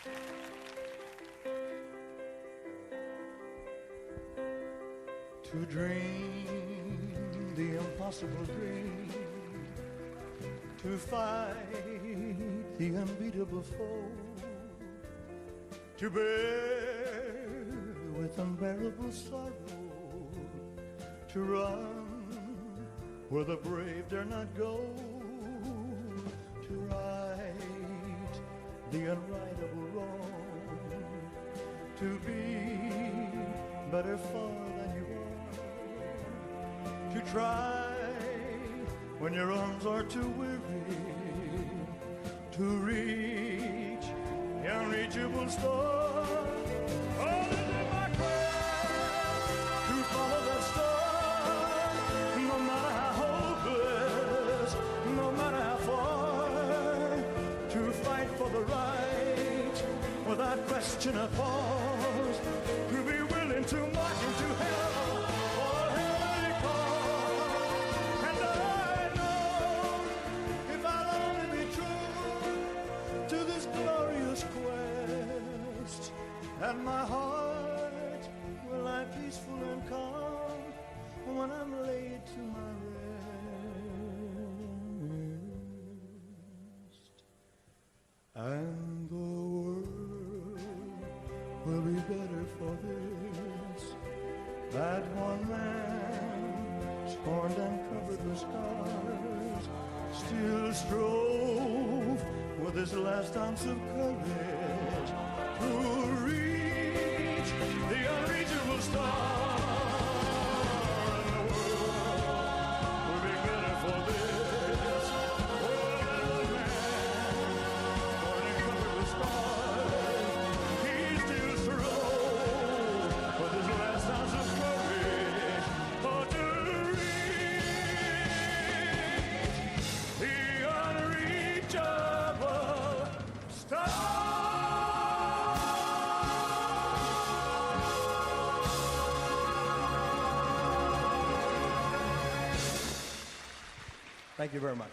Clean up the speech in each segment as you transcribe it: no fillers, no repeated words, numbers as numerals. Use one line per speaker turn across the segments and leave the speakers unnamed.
To dream the impossible dream, to fight the unbeatable foe, to bear with unbearable sorrow, to run where the brave dare not go, to right the unrightable wrong, to be better far than you are, to try when your arms are too weary, to reach the unreachable star. Oh, this is my quest, to follow that star, no matter how hopeless, no matter how far, to fight for the right without question or pause, to be willing to march into hell or heavenly call. And I know if I'll only be true to this glorious quest, and my heart will lie peaceful and calm when I'm laid to my rest. And the world will be better for this, that one man, scorned and covered with scars, still strove with his last ounce of courage to reach the unreachable star. And the world will be better for this, that man, scorned and covered with scars, he still strove with his last ounce of courage to reach the unreachable star. Thank you very much.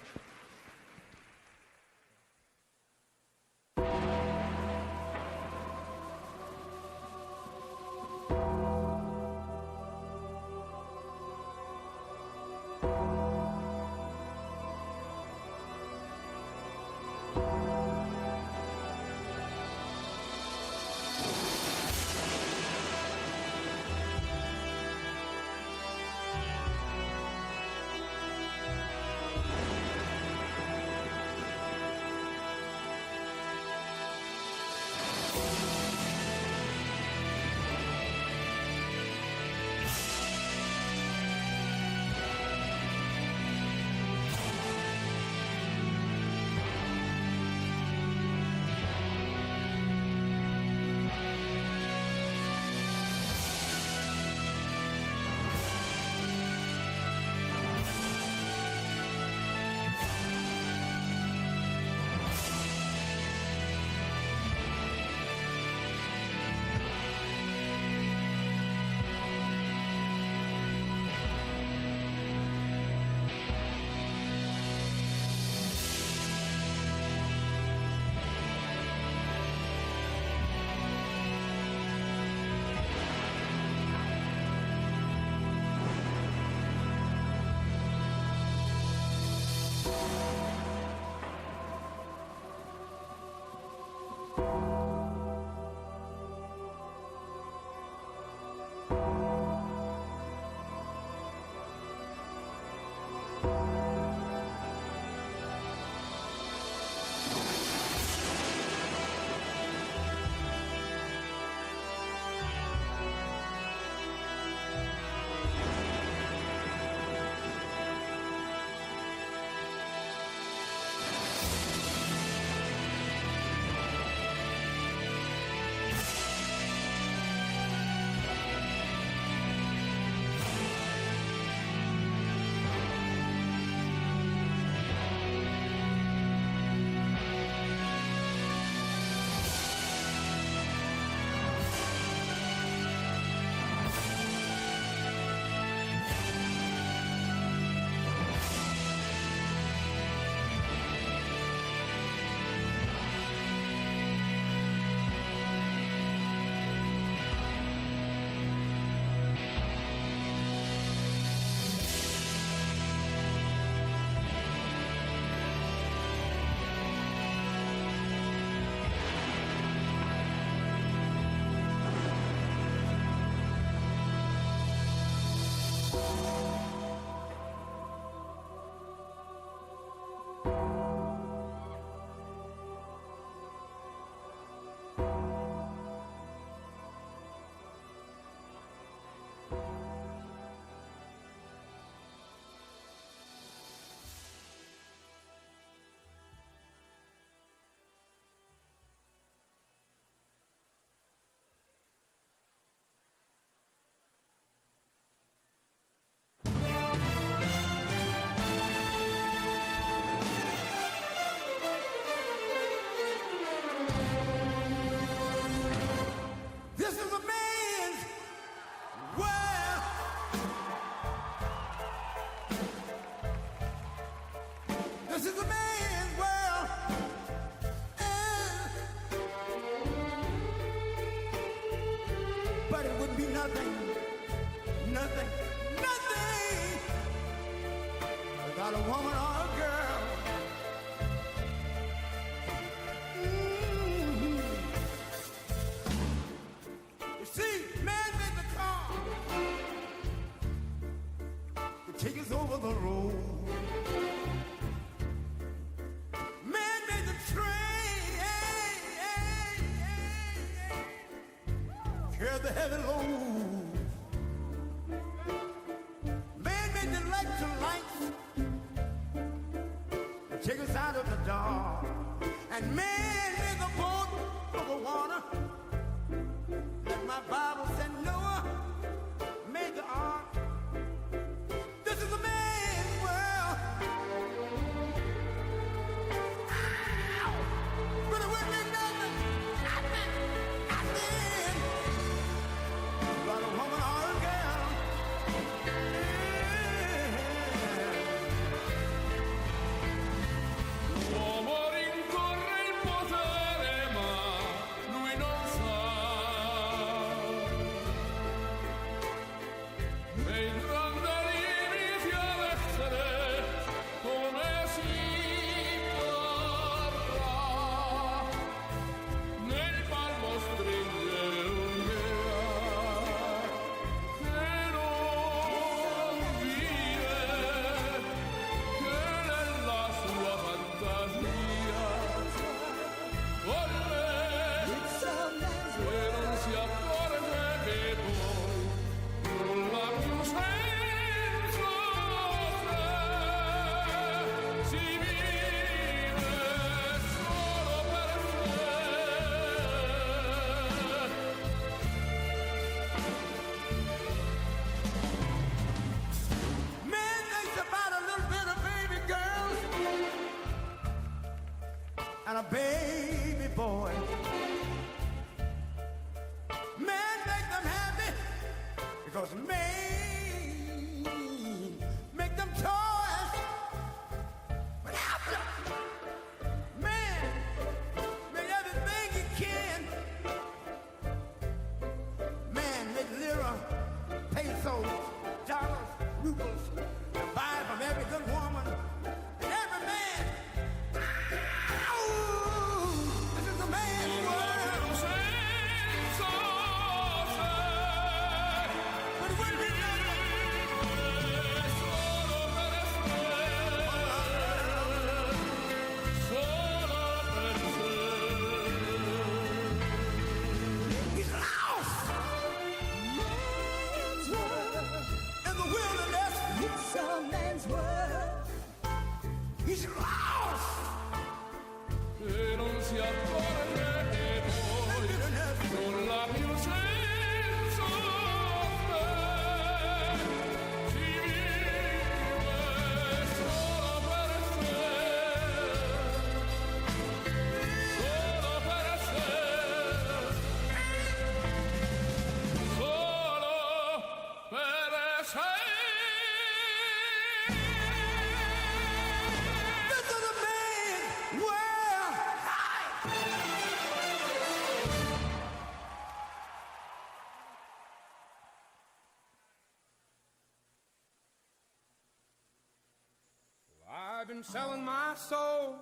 I've been selling my soul,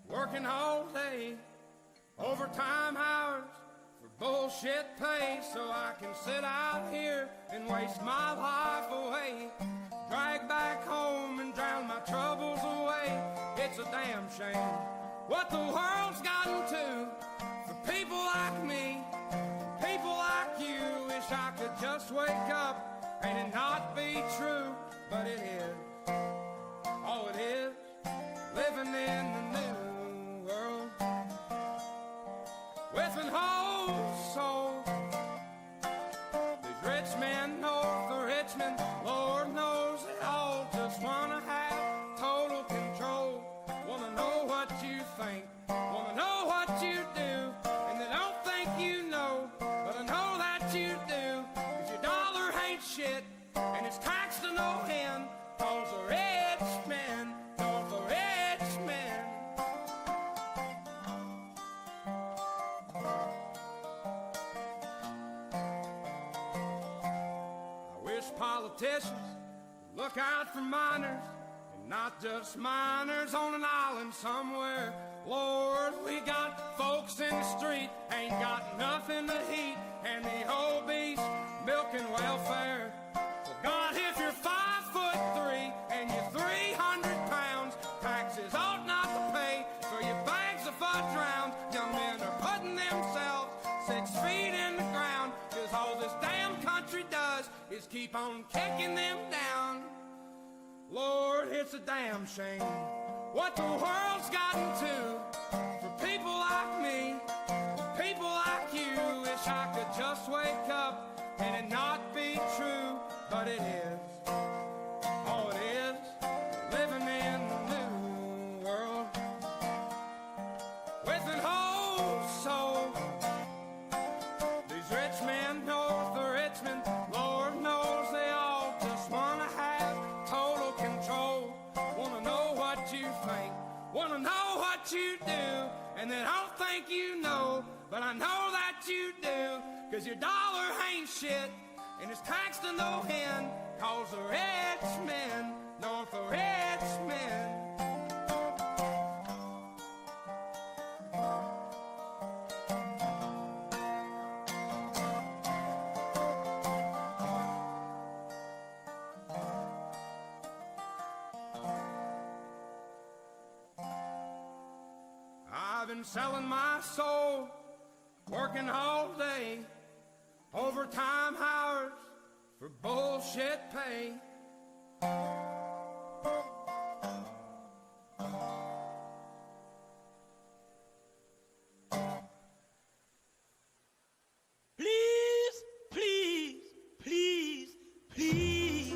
working all day, overtime hours for bullshit pay so I can sit out here and waste my life away. Drag back home and drown my troubles away. It's a damn shame what the world's gotten to for people like me, people like you. Wish I could just wake up and it not be true, but it is. Oh, it is living in the new world with an whole soul. These rich men north of Richmond, Lord knows they all just wanna have total control. Wanna know what you think, wanna know what you do, and they don't think you know, but I know that you do. 'Cause your dollar ain't shit, and it's taxed to no end. 'Cause the rich men, 'cause the rich men. I wish politicians would look out for miners, and not just miners on an island somewhere. Lord, we got folks in the street, ain't got nothing to eat, and the obese milking welfare. Well, God, if you're 5'3" and you're 300 pounds, taxes ought not to pay for your bags of fudge rounds. Young men are putting themselves 6 feet in the ground, 'cause all this damn country does is keep on kicking them down. Lord, it's a damn shame what the world's gotten to for people like me, people like you. Wish I could just wake up and it not be true, but it is. Oh, it is living in the new world with an whole soul. These rich men north of Richmond, Lord knows they all just wanna have total control. Wanna know what you think, wanna know what you do, and they don't think you know, but I know that you do. 'Cause your dollar ain't shit, and it's taxed to no end. 'Cause the rich men, north of rich men. I've been selling my soul, working all day, overtime hours for bullshit pay.
Please, please, please, please.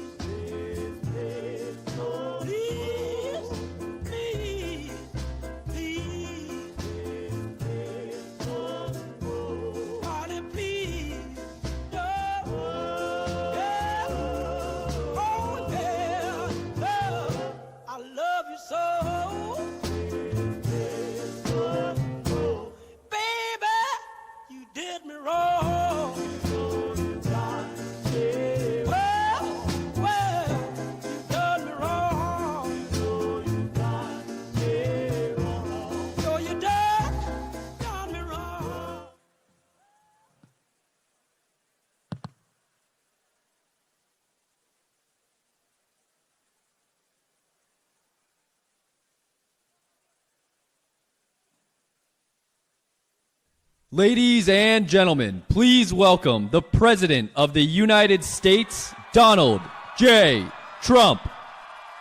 Ladies and gentlemen, please welcome the President of the United States, Donald J. Trump.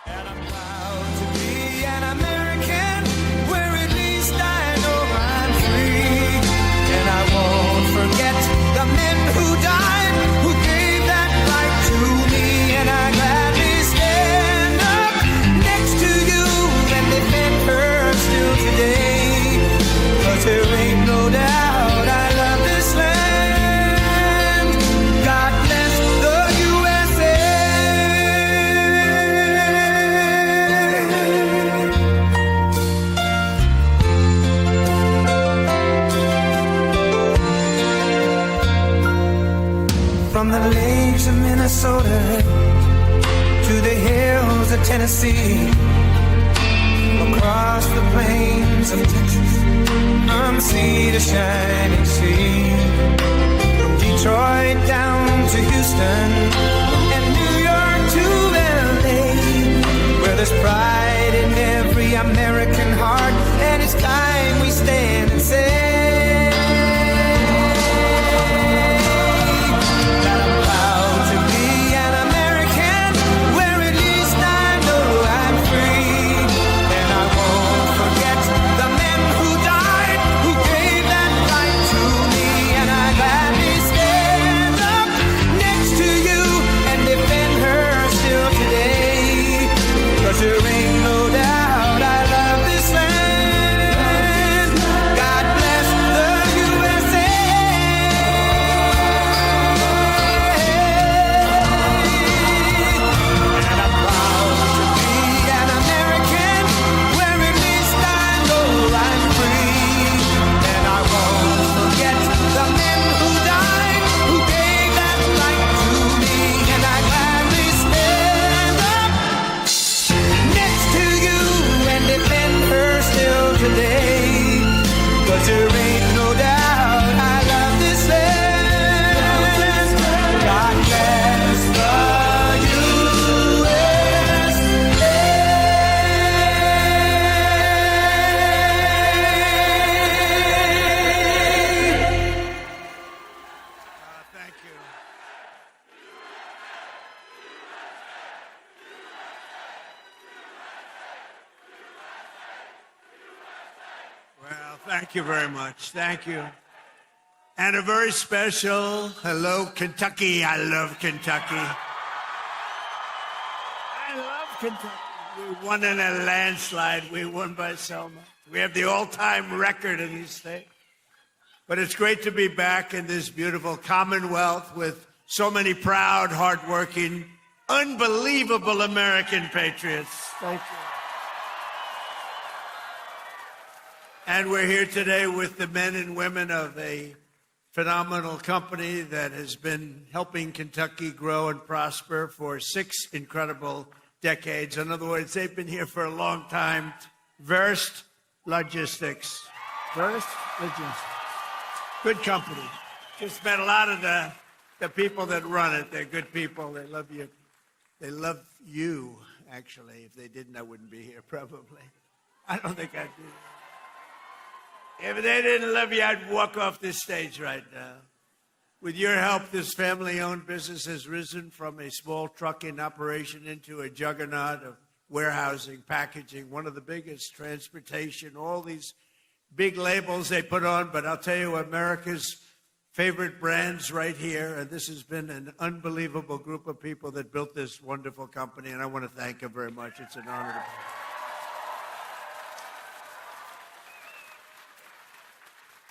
And I'm proud to be an American, where at least I know I'm free. And I won't forget the men who died, who gave that right to me. And I gladly stand up next to you and defend her still today. 'Cause there ain't no doubt I love this land. God bless the USA. From the lakes of Minnesota to the hills of Tennessee, across the plains of Texas, from sea to shining sea. Houston and New York to LA, where there's pride in every American heart, and it's time we stand and say that I'm proud to be an American, where at least I know I'm free, and I won't forget the men who died, who gave that right to me, and I gladly stand up next to you and defend her still today, 'cause there ain't no doubt I love this land. God bless the USA. And I'm proud to be an American, where at least I know I'm free, and I won't forget the men who died, who gave that right to me, and I gladly stand up next to you and defend her still today, 'cause there ain't no doubt I love this land. God bless the USA.
Thank you. Well, thank you very much. Thank you. And a very special hello, Kentucky. I love Kentucky. I love Kentucky. We won in a landslide. We won by so much. We have the all-time record in this state. But it's great to be back in this beautiful Commonwealth with so many proud, hardworking, unbelievable American patriots. Thank you. And we're here today with the men and women of a phenomenal company that has been helping Kentucky grow and prosper for 6 incredible decades. In other words, they've been here for a long time. Verst Logistics. Verst Logistics. Good company. Just met a lot of the people that run it. They're good people. They love you. They love you, actually. If they didn't, I wouldn't be here, probably. I don't think I'd be here. If they didn't love you, I'd walk off this stage right now. With your help, this family-owned business has risen from a small trucking operation into a juggernaut of warehousing, packaging, one of the biggest, transportation, all these big labels they put on. But I'll tell you, America's favorite brands right here, and this has been an unbelievable group of people that built this wonderful company, and I want to thank them very much. It's an honor to be here.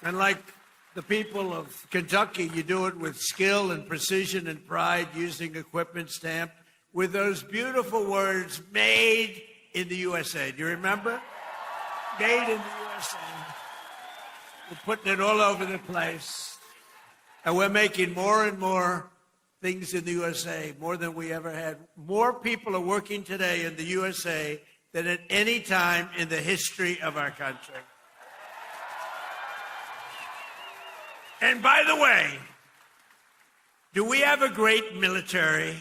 And like the people of Kentucky, you do it with skill and precision and pride, using equipment stamped with those beautiful words, made in the USA. Do you remember? Made in the USA. We're putting it all over the place. And we're making more and more things in the USA, more than we ever had. More people are working today in the USA than at any time in the history of our country. And by the way, do we have a great military?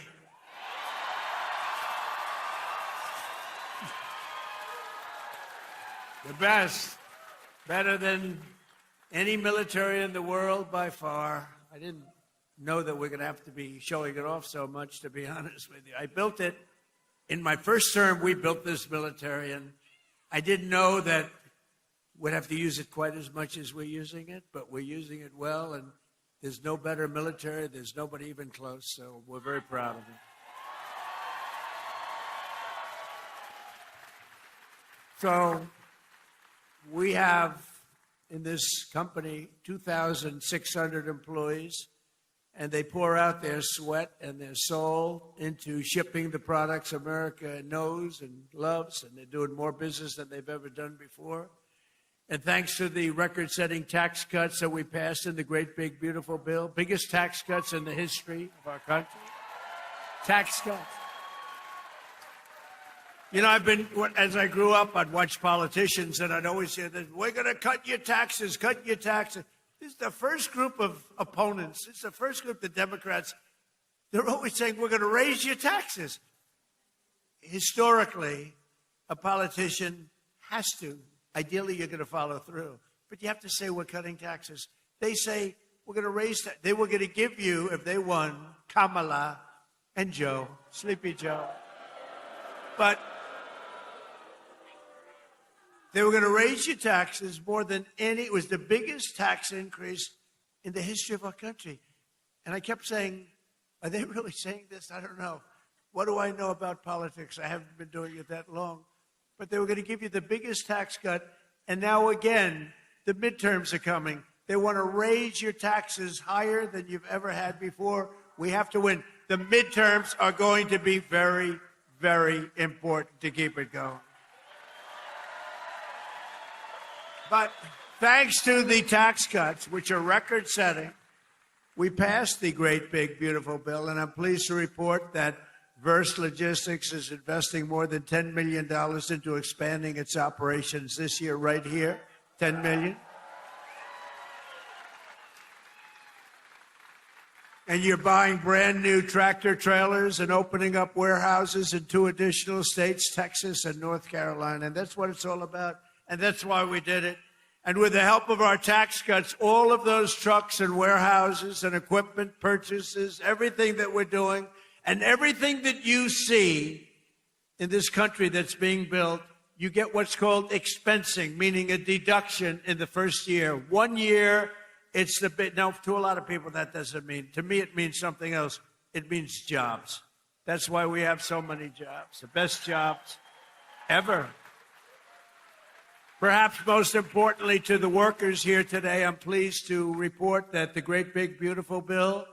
The best. Better than any military in the world by far. I didn't know that we're going to have to be showing it off so much, to be honest with you. I built it. In my first term, we built this military, and I didn't know that we'd have to use it quite as much as we're using it, but we're using it well, and there's no better military. There's nobody even close, so we're very proud of it. So we have in this company 2,600 employees, and they pour out their sweat and their soul into shipping the products America knows and loves, and they're doing more business than they've ever done before. And thanks to the record-setting tax cuts that we passed in the great, big, beautiful bill, biggest tax cuts in the history of our country. Tax cuts. You know, as I grew up, I'd watch politicians, and I'd always hear this, we're going to cut your taxes, cut your taxes. This is the first group of opponents. It's the first group, the Democrats. They're always saying, we're going to raise your taxes. Historically, a politician has to. Ideally, you're going to follow through. But you have to say, we're cutting taxes. They say, we're going to raise that. They were going to give you, if they won, Kamala and Joe, Sleepy Joe. But they were going to raise your taxes more than any. It was the biggest tax increase in the history of our country. And I kept saying, are they really saying this? I don't know. What do I know about politics? I haven't been doing it that long. But they were going to give you the biggest tax cut. And now again, the midterms are coming. They want to raise your taxes higher than you've ever had before. We have to win. The midterms are going to be very, very important to keep it going. But thanks to the tax cuts, which are record-setting, we passed the great, big, beautiful bill, and I'm pleased to report that Verst Logistics is investing more than $10 million into expanding its operations this year, right here, $10 million. And you're buying brand new tractor trailers and opening up warehouses in 2 additional states, Texas and North Carolina. And that's what it's all about. And that's why we did it. And with the help of our tax cuts, all of those trucks and warehouses and equipment purchases, everything that we're doing, and everything that you see in this country that's being built, you get what's called expensing, meaning a deduction in the first year. 1 year, it's the bit. Now, to a lot of people, that doesn't mean. To me, it means something else. It means jobs. That's why we have so many jobs, the best jobs ever. Perhaps most importantly to the workers here today, I'm pleased to report that the great, big, beautiful bill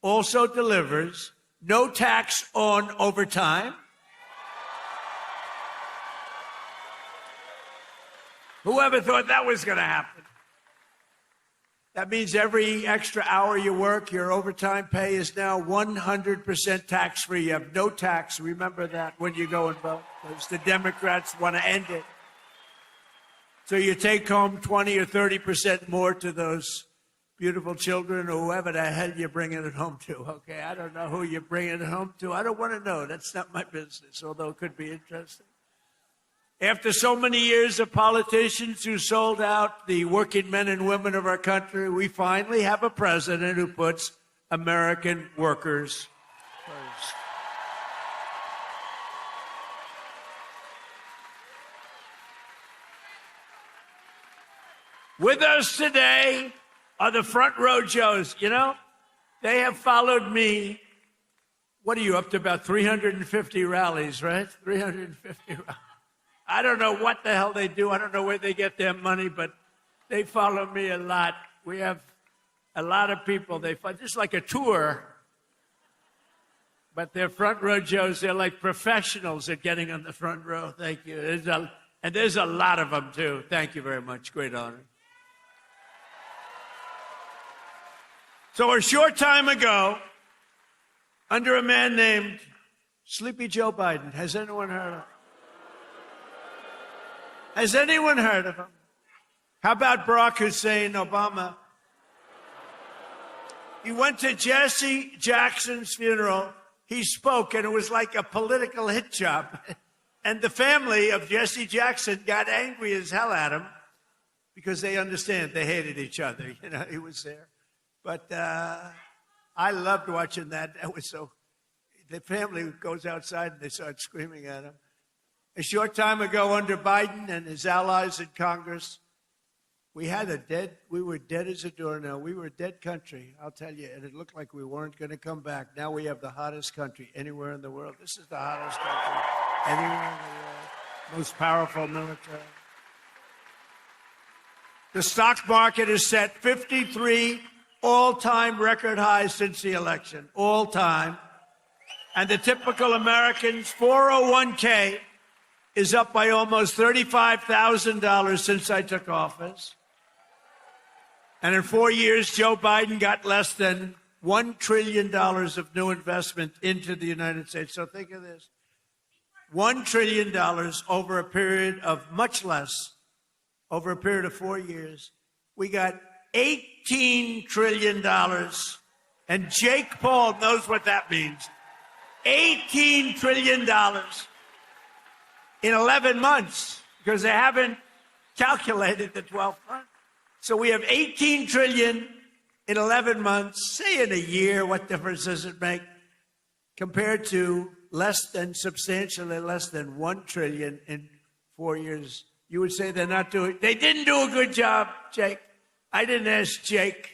also delivers no tax on overtime. Whoever thought that was going to happen? That means every extra hour you work, your overtime pay is now 100% tax-free. You have no tax. Remember that when you go and vote, because the Democrats want to end it. So you take home 20 or 30% more to those beautiful children or whoever the hell you're bringing it home to, okay? I don't know who you're bringing it home to. I don't want to know. That's not my business, although it could be interesting. After so many years of politicians who sold out the working men and women of our country, we finally have a president who puts American workers first. With us today are the front row Joes. You know, they have followed me. What are you up to? About 350 rallies, right? 350 rallies. I don't know what the hell they do. I don't know where they get their money, but they follow me a lot. We have a lot of people. They follow, just like a tour, but they're front row Joes. They're like professionals at getting on the front row. Thank you. There's a lot of them, too. Thank you very much. Great honor. So a short time ago, under a man named Sleepy Joe Biden, has anyone heard of him? Has anyone heard of him? How about Barack Hussein Obama? He went to Jesse Jackson's funeral. He spoke, and it was like a political hit job. And the family of Jesse Jackson got angry as hell at him because they understand they hated each other. You know, he was there. But I loved watching that. That was so. The family goes outside and they start screaming at him. A short time ago, under Biden and his allies in Congress, we were dead as a doornail. We were a dead country, I'll tell you, and it looked like we weren't going to come back. Now we have the hottest country anywhere in the world. This is the hottest country anywhere in the world. Most powerful military. The stock market has set 53 all-time record highs since the election, all time. And the typical American's 401k is up by almost $35,000 since I took office. And in 4 years, Joe Biden got less than $1 trillion of new investment into the United States. So think of this. $1 trillion over a period of much less, over a period of 4 years. We got $18 trillion And Jake Paul knows what that means. $18 trillion in 11 months, because they haven't calculated the 12th month. So we have 18 trillion in 11 months. Say in a year, what difference does it make? Compared to substantially less than 1 trillion in 4 years. You would say they didn't do a good job, Jake. I didn't ask Jake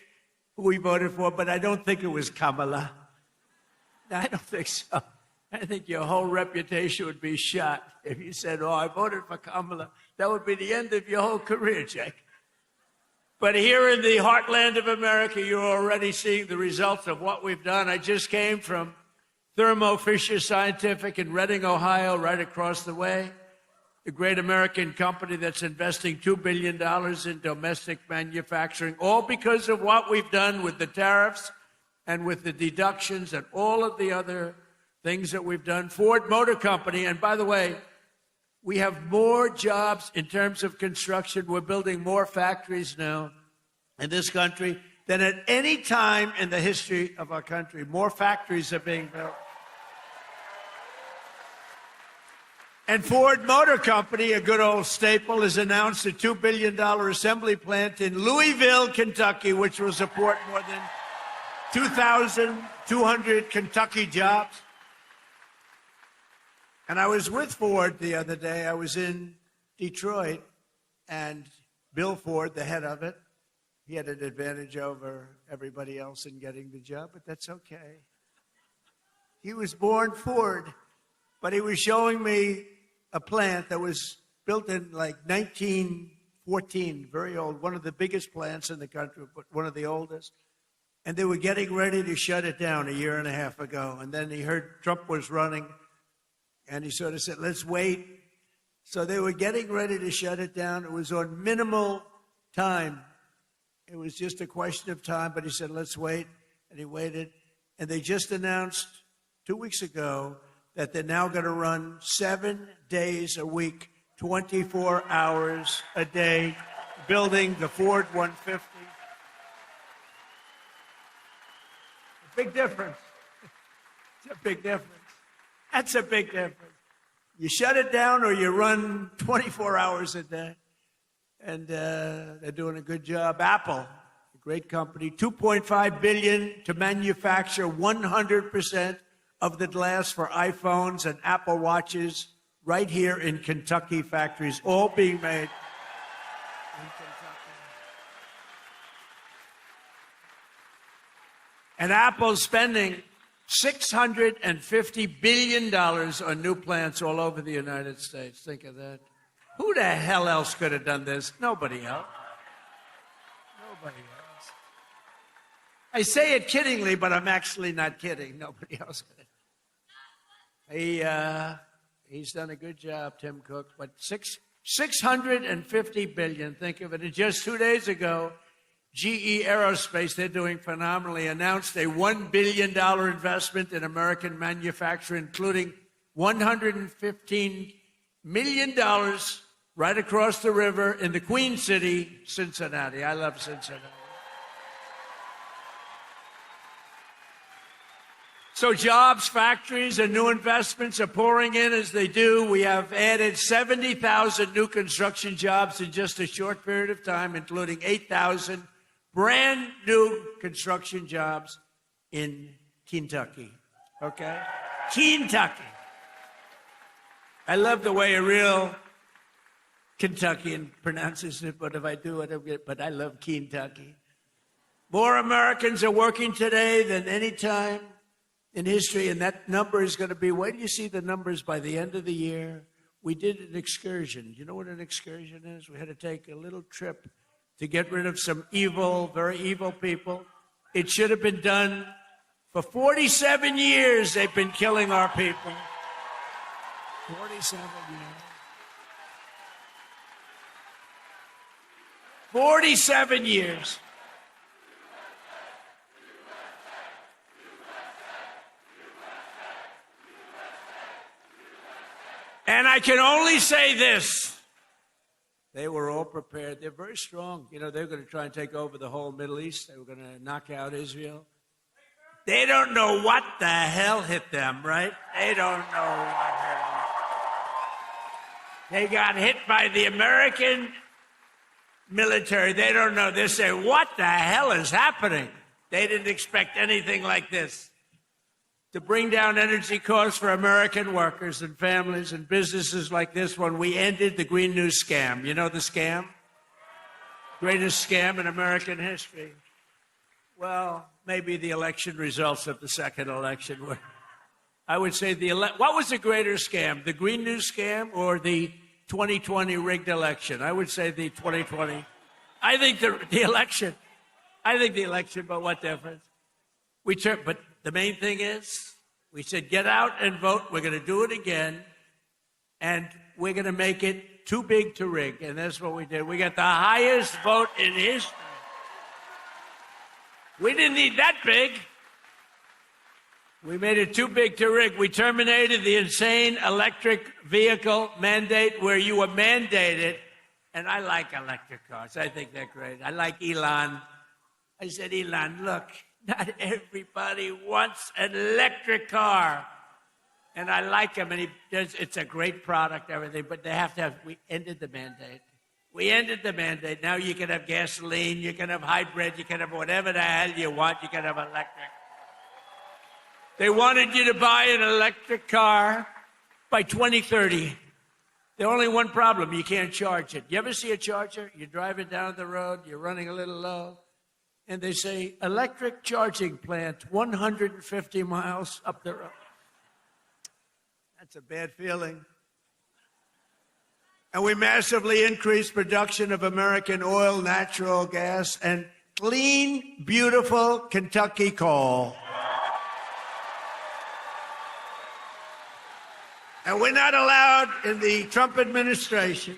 who he voted for, but I don't think it was Kamala. No, I don't think so. I think your whole reputation would be shot if you said, oh, I voted for Kamala. That would be the end of your whole career, Jake. But here in the heartland of America, you're already seeing the results of what we've done. I just came from Thermo Fisher Scientific in Reading, Ohio, right across the way. A great American company that's investing $2 billion in domestic manufacturing, all because of what we've done with the tariffs and with the deductions and all of the other things that we've done. Ford Motor Company, and by the way, we have more jobs in terms of construction. We're building more factories now in this country than at any time in the history of our country. More factories are being built. And Ford Motor Company, a good old staple, has announced a $2 billion assembly plant in Louisville, Kentucky, which will support more than 2,200 Kentucky jobs. And I was with Ford the other day. I was in Detroit, and Bill Ford, the head of it, he had an advantage over everybody else in getting the job, but that's okay. He was born Ford, but he was showing me a plant that was built in like 1914, very old, one of the biggest plants in the country, but one of the oldest. And they were getting ready to shut it down a year and a half ago. And then he heard Trump was running, and he sort of said, let's wait. So they were getting ready to shut it down. It was on minimal time. It was just a question of time, but he said, let's wait. And he waited. And they just announced 2 weeks ago that they're now going to run 7 days a week, 24 hours a day, building the Ford 150. A big difference. It's a big difference. That's a big difference. You shut it down or you run 24 hours a day. And they're doing a good job. Apple, a great company, $2.5 billion to manufacture 100% of the glass for iPhones and Apple Watches right here in Kentucky factories, all being made in Kentucky. And Apple's spending $650 billion on new plants all over the United States. Think of that. Who the hell else could have done this? Nobody else. Nobody else. I say it kiddingly, but I'm actually not kidding. Nobody else could have. He's done a good job, Tim Cook. But $650 billion, think of it. And just 2 days ago, GE Aerospace, they're doing phenomenally, announced a $1 billion investment in American manufacturing, including $115 million right across the river in the Queen City, Cincinnati. I love Cincinnati. So jobs, factories, and new investments are pouring in as they do. We have added 70,000 new construction jobs in just a short period of time, including 8,000 brand new construction jobs in Kentucky. Okay? Kentucky. I love the way a real Kentuckian pronounces it, but if I do it, but I love Kentucky. More Americans are working today than any time in history, and that number is going to be, wait till you see the numbers by the end of the year. We did an excursion. You know what an excursion is? We had to take a little trip to get rid of some evil, very evil people. It should have been done for 47 years. They've been killing our people. 47 years. 47 years. And I can only say this. They were all prepared. They're very strong. You know, they're going to try and take over the whole Middle East. They were going to knock out Israel. They don't know what the hell hit them, right? They don't know what hit them. They got hit by the American military. They don't know. They say, what the hell is happening? They didn't expect anything like this. To bring down energy costs for American workers and families and businesses like this one, we ended the Green New scam. You know the scam? Greatest scam in American history. Well, maybe the election results of the second election were. I would say what was the greater scam, the Green New scam or the 2020 rigged election? I would say the 2020. I think the election. I think the election, but what difference? But the main thing is, we said, get out and vote. We're going to do it again, and we're going to make it too big to rig, and that's what we did. We got the highest vote in history. We didn't need that big. We made it too big to rig. We terminated the insane electric vehicle mandate where you were mandated, and I like electric cars. I think they're great. I like Elon. I said, Elon, look, not everybody wants an electric car. And I like him, and it's a great product, everything, but they have to have, we ended the mandate. We ended the mandate. Now you can have gasoline, you can have hybrid, you can have whatever the hell you want, you can have electric. They wanted you to buy an electric car by 2030. There's only one problem, you can't charge it. You ever see a charger? You're driving down the road, you're running a little low, and they say, electric charging plant, 150 miles up the road. That's a bad feeling. And we massively increased production of American oil, natural gas, and clean, beautiful Kentucky coal. And we're not allowed in the Trump administration,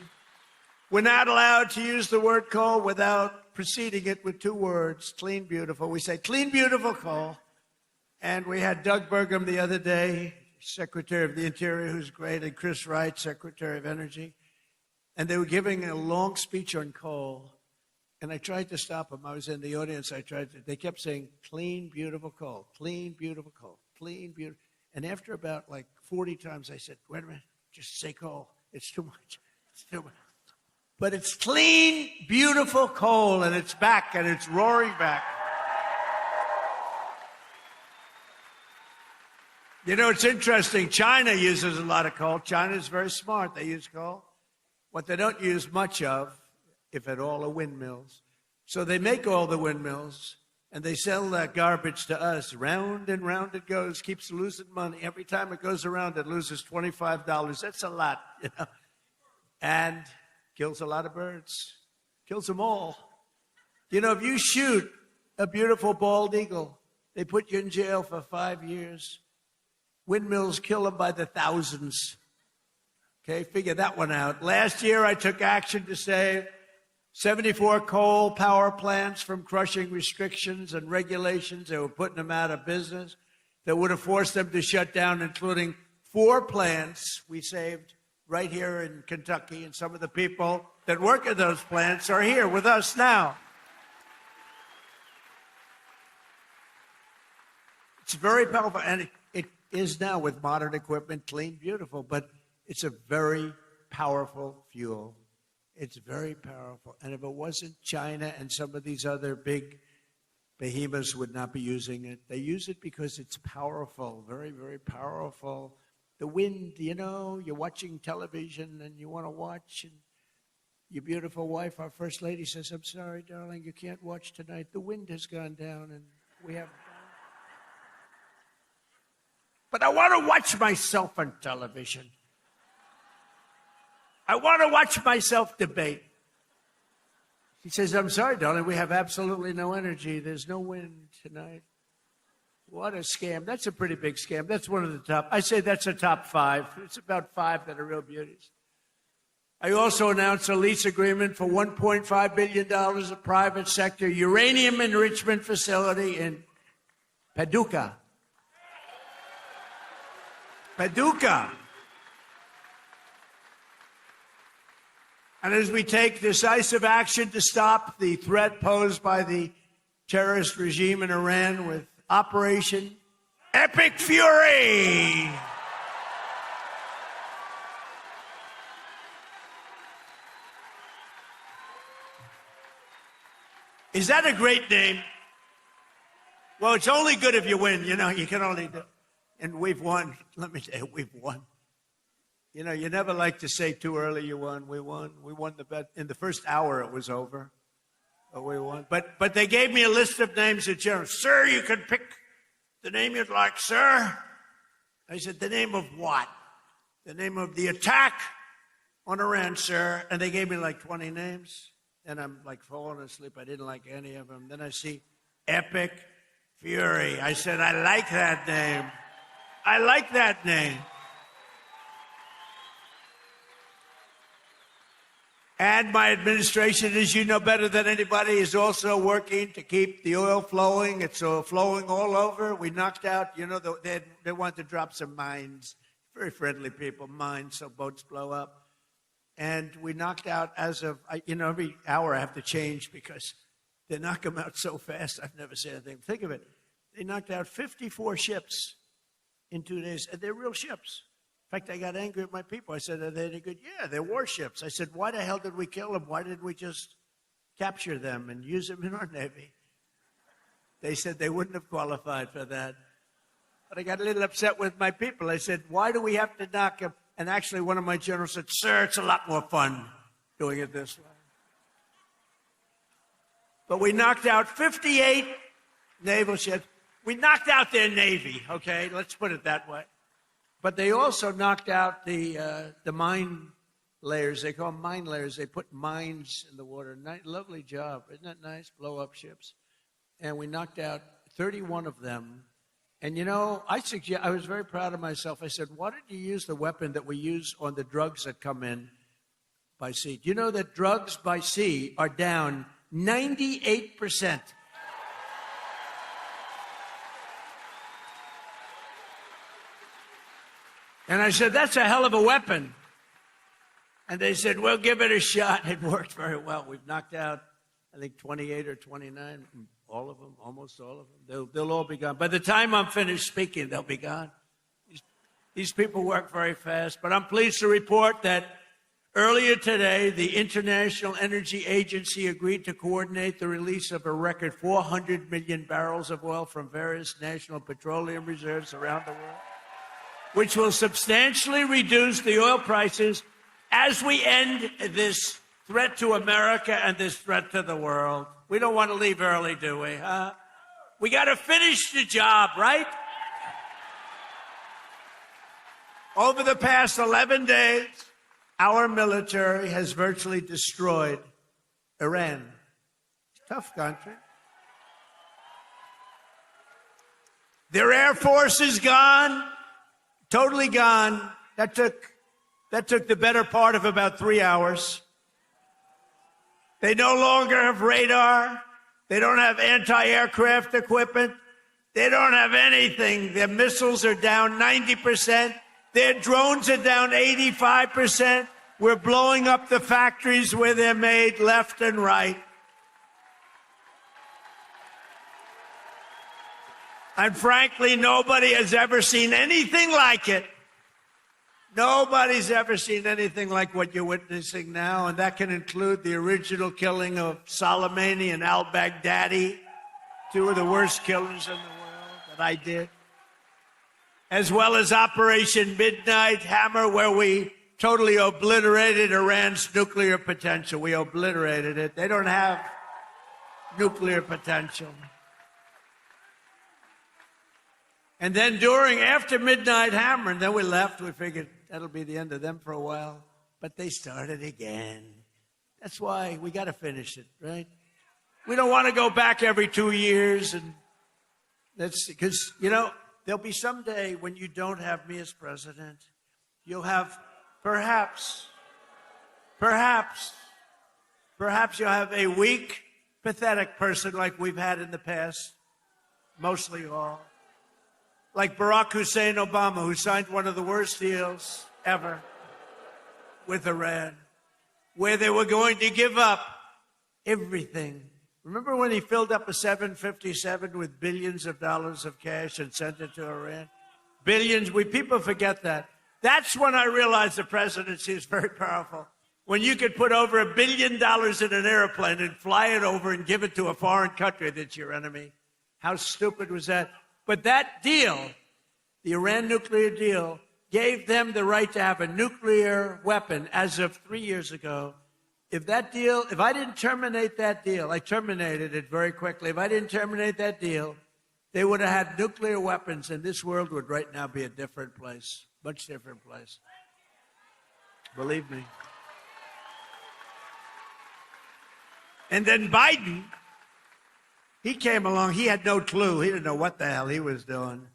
we're not allowed to use the word coal without preceding it with two words, clean, beautiful. We say clean, beautiful coal. And we had Doug Burgum the other day, Secretary of the Interior, who's great, and Chris Wright, Secretary of Energy. And they were giving a long speech on coal. And I tried to stop them. I was in the audience. They kept saying, clean, beautiful coal, clean, beautiful coal, clean, beautiful. And after about like 40 times, I said, wait a minute, just say coal. It's too much. It's too much. But it's clean, beautiful coal, and it's back, and it's roaring back. You know, it's interesting. China uses a lot of coal. China's very smart. They use coal. What they don't use much of, if at all, are windmills. So they make all the windmills, and they sell that garbage to us. Round and round it goes, keeps losing money. Every time it goes around, it loses $25. That's a lot, you know. And kills a lot of birds. Kills them all. You know, if you shoot a beautiful bald eagle, they put you in jail for 5 years. Windmills kill them by the thousands. Okay, figure that one out. Last year, I took action to save 74 coal power plants from crushing restrictions and regulations that were putting them out of business, that would have forced them to shut down, including 4 plants we saved right here in Kentucky. And some of the people that work at those plants are here with us now. It's very powerful, and it is now with modern equipment, clean, beautiful, but it's a very powerful fuel. It's very powerful. And if it wasn't, China and some of these other big behemoths would not be using it. They use it because it's powerful, very, very powerful. The wind, you know, you're watching television and you want to watch, and your beautiful wife, our First Lady, says, I'm sorry, darling, you can't watch tonight. The wind has gone down and we have... But I want to watch myself on television. I want to watch myself debate. He says, I'm sorry, darling, we have absolutely no energy. There's no wind tonight. What a scam. That's a pretty big scam. That's one of the top. I say that's a top 5. It's about 5 that are real beauties. I also announced a lease agreement for $1.5 billion of private sector uranium enrichment facility in Paducah. Paducah. And as we take decisive action to stop the threat posed by the terrorist regime in Iran with Operation Epic Fury. Is that a great name? Well, it's only good if you win. You know, you can only do. And we've won. Let me tell you, we've won. You know, you never like to say too early you won. We won. We won the bet. In the first hour, it was over. But we won. But they gave me a list of names that, you know, sir, you can pick the name you'd like, sir. I said, the name of what? The name of the attack on Iran, sir. And they gave me like 20 names. And I'm like falling asleep. I didn't like any of them. Then I see Epic Fury. I said, I like that name. I like that name. And my administration, as you know better than anybody, is also working to keep the oil flowing. It's flowing all over. We knocked out, you know, they want to drop some mines. Very friendly people, mines, so boats blow up. And we knocked out as of, you know, every hour I have to change because they knock them out so fast. I've never seen anything. Think of it. They knocked out 54 ships in 2 days. And they're real ships. In fact, I got angry at my people. I said, are they any good? Yeah, they're warships. I said, why the hell did we kill them? Why didn't we just capture them and use them in our Navy? They said they wouldn't have qualified for that. But I got a little upset with my people. I said, why do we have to knock them? And actually, one of my generals said, sir, it's a lot more fun doing it this way. But we knocked out 58 naval ships. We knocked out their Navy, okay? Let's put it that way. But they also knocked out the mine layers. They call them mine layers. They put mines in the water. Lovely job. Isn't that nice? Blow up ships. And we knocked out 31 of them. And, you know, I was very proud of myself. I said, why didn't you use the weapon that we use on the drugs that come in by sea? Do you know that drugs by sea are down 98%? And I said, that's a hell of a weapon. And they said, well, give it a shot. It worked very well. We've knocked out, I think, 28 or 29. All of them, almost all of them. They'll all be gone. By the time I'm finished speaking, they'll be gone. These people work very fast. But I'm pleased to report that earlier today, the International Energy Agency agreed to coordinate the release of a record 400 million barrels of oil from various national petroleum reserves around the world, which will substantially reduce the oil prices as we end this threat to America and this threat to the world. We don't want to leave early, do we? We got to finish the job, right? Over the past 11 days, our military has virtually destroyed Iran. Tough country. Their Air Force is gone, totally gone. That took the better part of about 3 hours. They no longer have radar. They don't have anti-aircraft equipment. They don't have anything. Their missiles are down 90%. Their drones are down 85%. We're blowing up the factories where they're made left and right. And frankly, nobody has ever seen anything like it. Nobody's ever seen anything like what you're witnessing now, and that can include the original killing of Soleimani and al-Baghdadi, two of the worst killers in the world that I did, as well as Operation Midnight Hammer, where we totally obliterated Iran's nuclear potential. We obliterated it. They don't have nuclear potential. And then after Midnight Hammer, and then we left, we figured that'll be the end of them for a while. But they started again. That's why we got to finish it, right? We don't want to go back every 2 years. And that's because, you know, there'll be some day when you don't have me as president. You'll have perhaps you'll have a weak, pathetic person like we've had in the past, mostly all. Like Barack Hussein Obama, who signed one of the worst deals ever with Iran, where they were going to give up everything Remember when he filled up a 757 with billions of dollars of cash and sent it to Iran? Billions. People forget that. That's when I realized the presidency is very powerful. When you could put over $1 billion in an airplane and fly it over and give it to a foreign country that's your enemy. How stupid was that? But that deal, the Iran nuclear deal, gave them the right to have a nuclear weapon as of 3 years ago. If I didn't terminate that deal, I terminated it very quickly. If I didn't terminate that deal, they would have had nuclear weapons, and this world would right now be a different place, much different place. Believe me. And then Biden, he came along. He had no clue. He didn't know what the hell he was doing.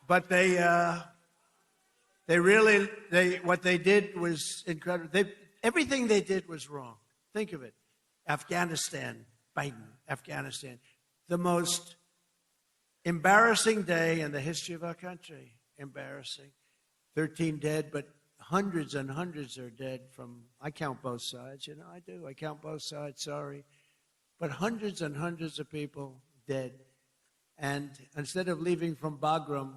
But what they did was incredible. Everything they did was wrong. Think of it. Afghanistan, Biden, Afghanistan. The most embarrassing day in the history of our country. Embarrassing. 13 dead, but hundreds and hundreds are dead from, I count both sides. I do. I count both sides, sorry. But hundreds and hundreds of people dead. And instead of leaving from Bagram,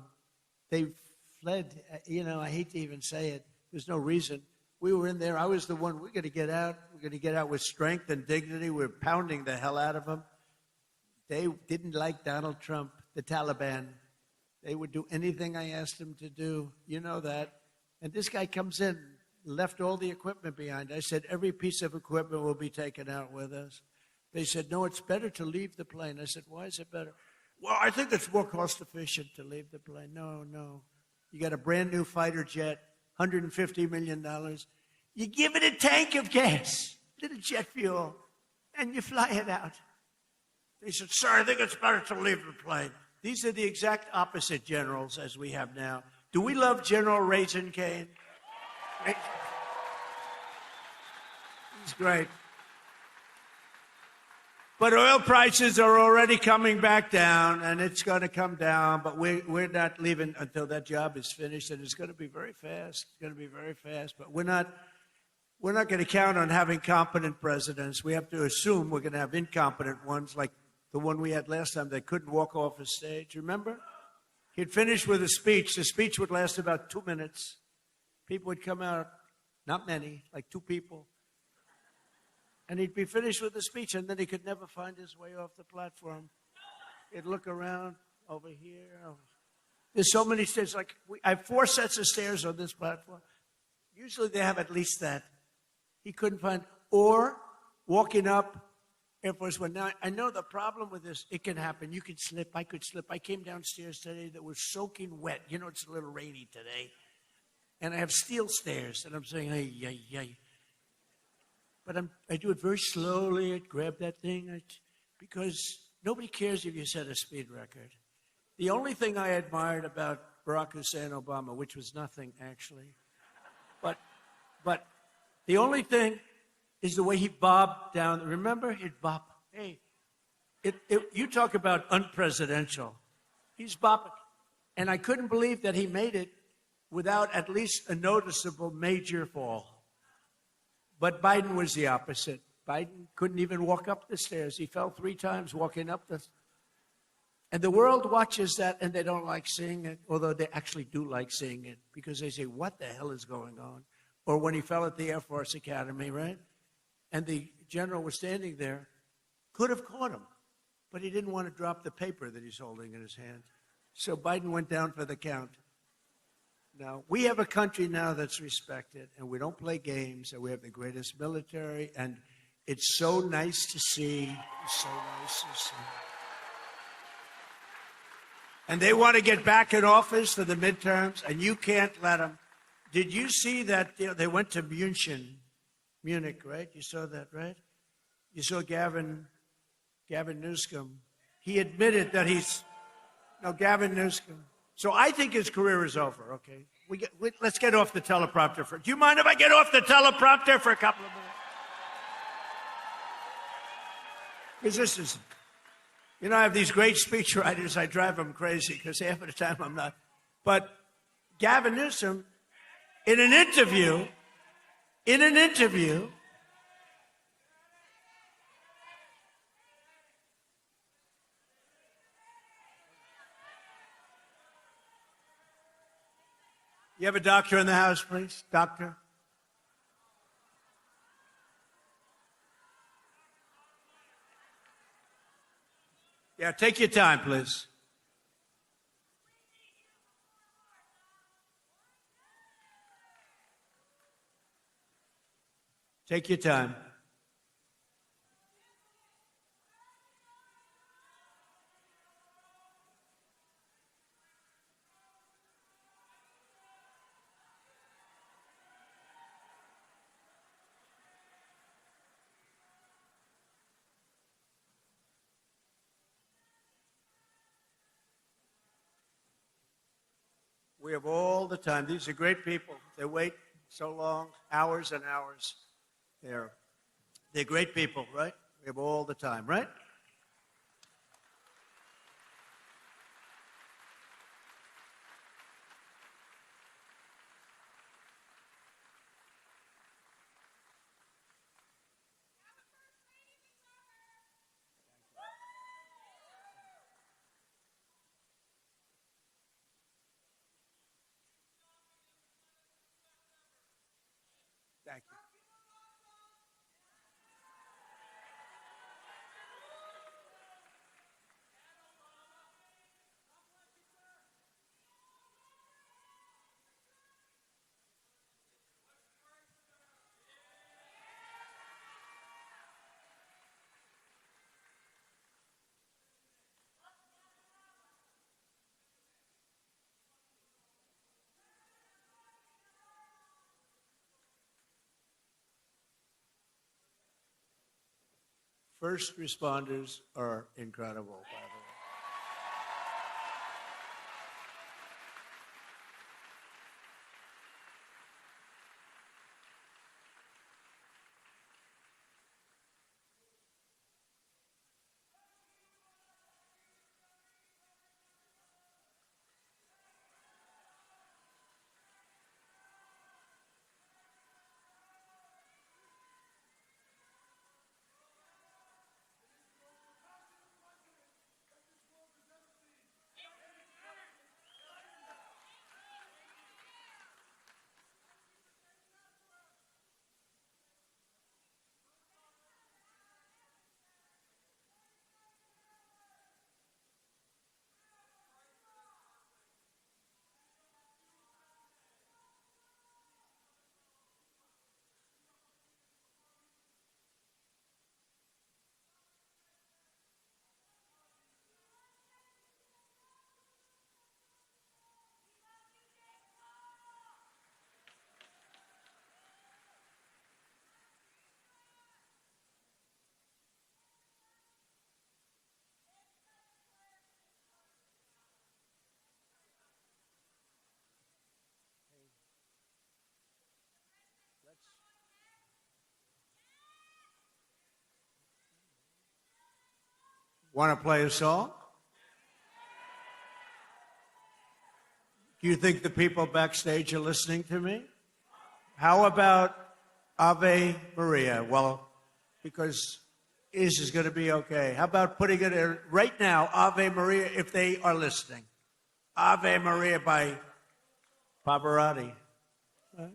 they fled. I hate to even say it. There's no reason. We were in there. I was the one. We're going to get out. We're going to get out with strength and dignity. We're pounding the hell out of them. They didn't like Donald Trump, the Taliban. They would do anything I asked them to do. You know that. And this guy comes in, left all the equipment behind. I said, every piece of equipment will be taken out with us. They said, no, it's better to leave the plane. I said, why is it better? Well, I think it's more cost efficient to leave the plane. No. You got a brand new fighter jet, $150 million. You give it a tank of gas, little jet fuel, and you fly it out. They said, sir, I think it's better to leave the plane. These are the exact opposite generals as we have now. Do we love General Raisin Cane? He's great. But oil prices are already coming back down, and it's going to come down. But we're not leaving until that job is finished, and it's going to be very fast. It's going to be very fast. But we're not going to count on having competent presidents. We have to assume we're going to have incompetent ones, like the one we had last time that couldn't walk off a stage. Remember? He'd finish with a speech. The speech would last about 2 minutes. People would come out, not many, like 2 people. And he'd be finished with the speech, and then he could never find his way off the platform. He'd look around over here. There's so many stairs. I have 4 sets of stairs on this platform. Usually they have at least that. He couldn't find. Or walking up Air Force One. Now, I know the problem with this, it can happen. You can slip. I could slip. I came downstairs today that was soaking wet. It's a little rainy today. And I have steel stairs, and I'm saying, hey. But I do it very slowly. I grab that thing because nobody cares if you set a speed record. The only thing I admired about Barack Hussein Obama, which was nothing actually, but the only thing is the way he bobbed down. Remember, he'd bob. Hey, you talk about unpresidential. He's bobbing, and I couldn't believe that he made it without at least a noticeable major fall. But Biden was the opposite. Biden couldn't even walk up the stairs. He fell 3 times walking up the. And the world watches that, and they don't like seeing it, although they actually do like seeing it, because they say, what the hell is going on? Or when he fell at the Air Force Academy, right? And the general was standing there, could have caught him, but he didn't want to drop the paper that he's holding in his hand. So Biden went down for the count. Now, we have a country now that's respected, and we don't play games, and we have the greatest military, and it's so nice to see. It's so nice to see. And they want to get back in office for the midterms, and you can't let them. Did you see that they went to Munich, right? You saw that, right? You saw Gavin Newsom. He admitted that Gavin Newsom. So I think his career is over, okay? Let's get off the teleprompter. Do you mind if I get off the teleprompter for a couple of minutes? Because this is, I have these great speechwriters. I drive them crazy because half of the time I'm not. But Gavin Newsom, in an interview, You have a doctor in the house, please? Doctor? Yeah, take your time, please. Take your time. We have all the time. These are great people. They wait so long, hours and hours. They're great people, right? We have all the time, right? Thank you. First responders are incredible, by the way. Want to play a song? Do you think the people backstage are listening to me? How about Ave Maria? Well, because is going to be okay. How about putting it in right now, Ave Maria, if they are listening? Ave Maria by Pavarotti. Right?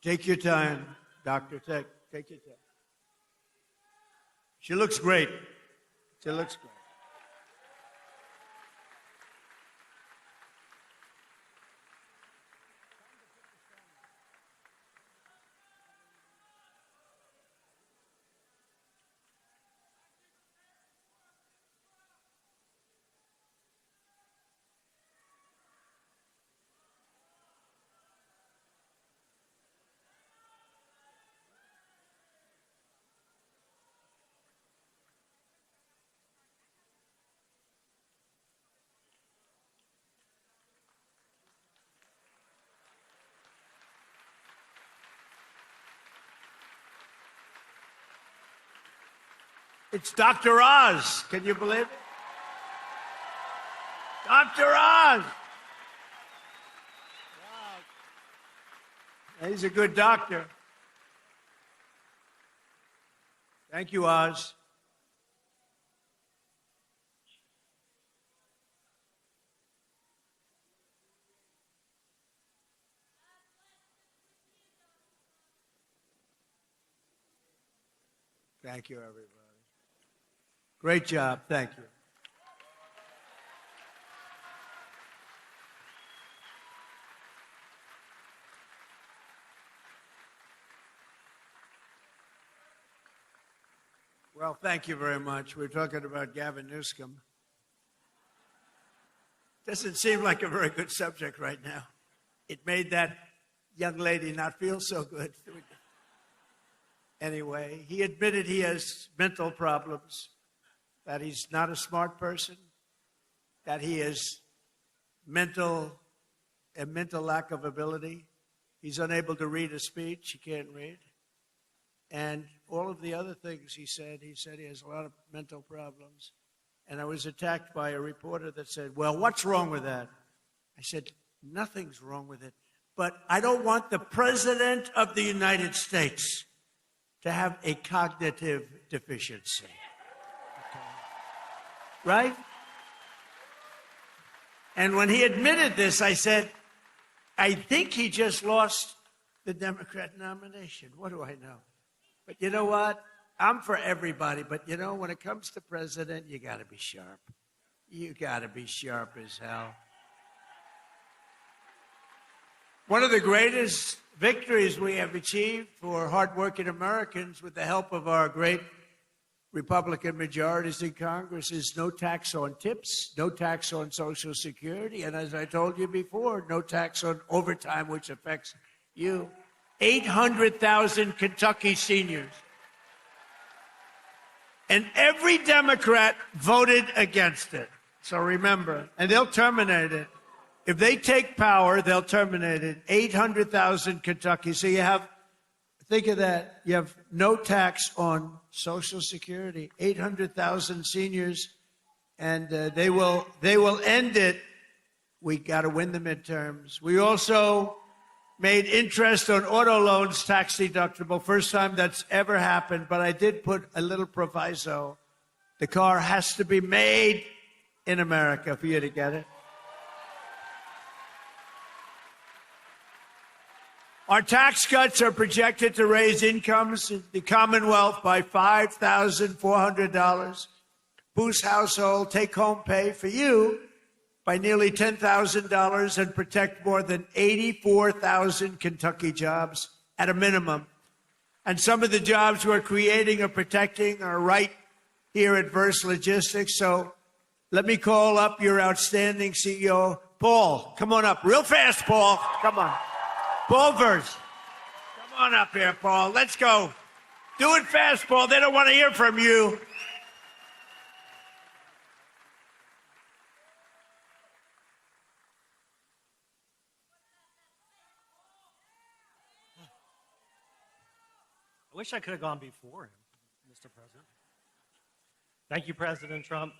Take your time, Dr. Tech. Take your time. She looks great. She looks great. It's Dr. Oz. Can you believe it? Dr. Oz. Wow. He's a good doctor. Thank you, Oz. Thank you, everybody. Great job. Thank you. Well, thank you very much. We're talking about Gavin Newsom. Doesn't seem like a very good subject right now. It made that young lady not feel so good. Anyway, he admitted he has mental problems, that he's not a smart person, that he has a mental lack of ability. He's unable to read a speech. He can't read. And all of the other things he said he has a lot of mental problems. And I was attacked by a reporter that said, well, what's wrong with that? I said, nothing's wrong with it. But I don't want the President of the United States to have a cognitive deficiency. Okay. Right? And when he admitted this, I said, I think he just lost the Democrat nomination. What do I know? But you know what? I'm for everybody. But you know, when it comes to president, you got to be sharp. You got to be sharp as hell. One of the greatest victories we have achieved for hardworking Americans with the help of our great Republican majorities in Congress is no tax on tips, no tax on Social Security, and as I told you before, no tax on overtime, which affects you. 800,000 Kentucky seniors. And every Democrat voted against it. So remember, and they'll terminate it. If they take power, they'll terminate it. 800,000 Kentucky. So you have, think of that. You have no tax on Social Security. 800,000 seniors, and they will end it. We got to win the midterms. We also made interest on auto loans tax deductible. First time that's ever happened, but I did put a little proviso. The car has to be made in America for you to get it. Our tax cuts are projected to raise incomes in the Commonwealth by $5,400, boost household take-home pay for you by nearly $10,000, and protect more than 84,000 Kentucky jobs at a minimum. And some of the jobs we're creating or protecting are right here at Verst Logistics. So let me call up your outstanding CEO, Paul. Come on up real fast, Paul. Come on. Paul Verst. Come on up here, Paul. Let's go. Do it fast, Paul. They don't want to hear from you.
I wish I could have gone before him, Mr. President. Thank you, President Trump.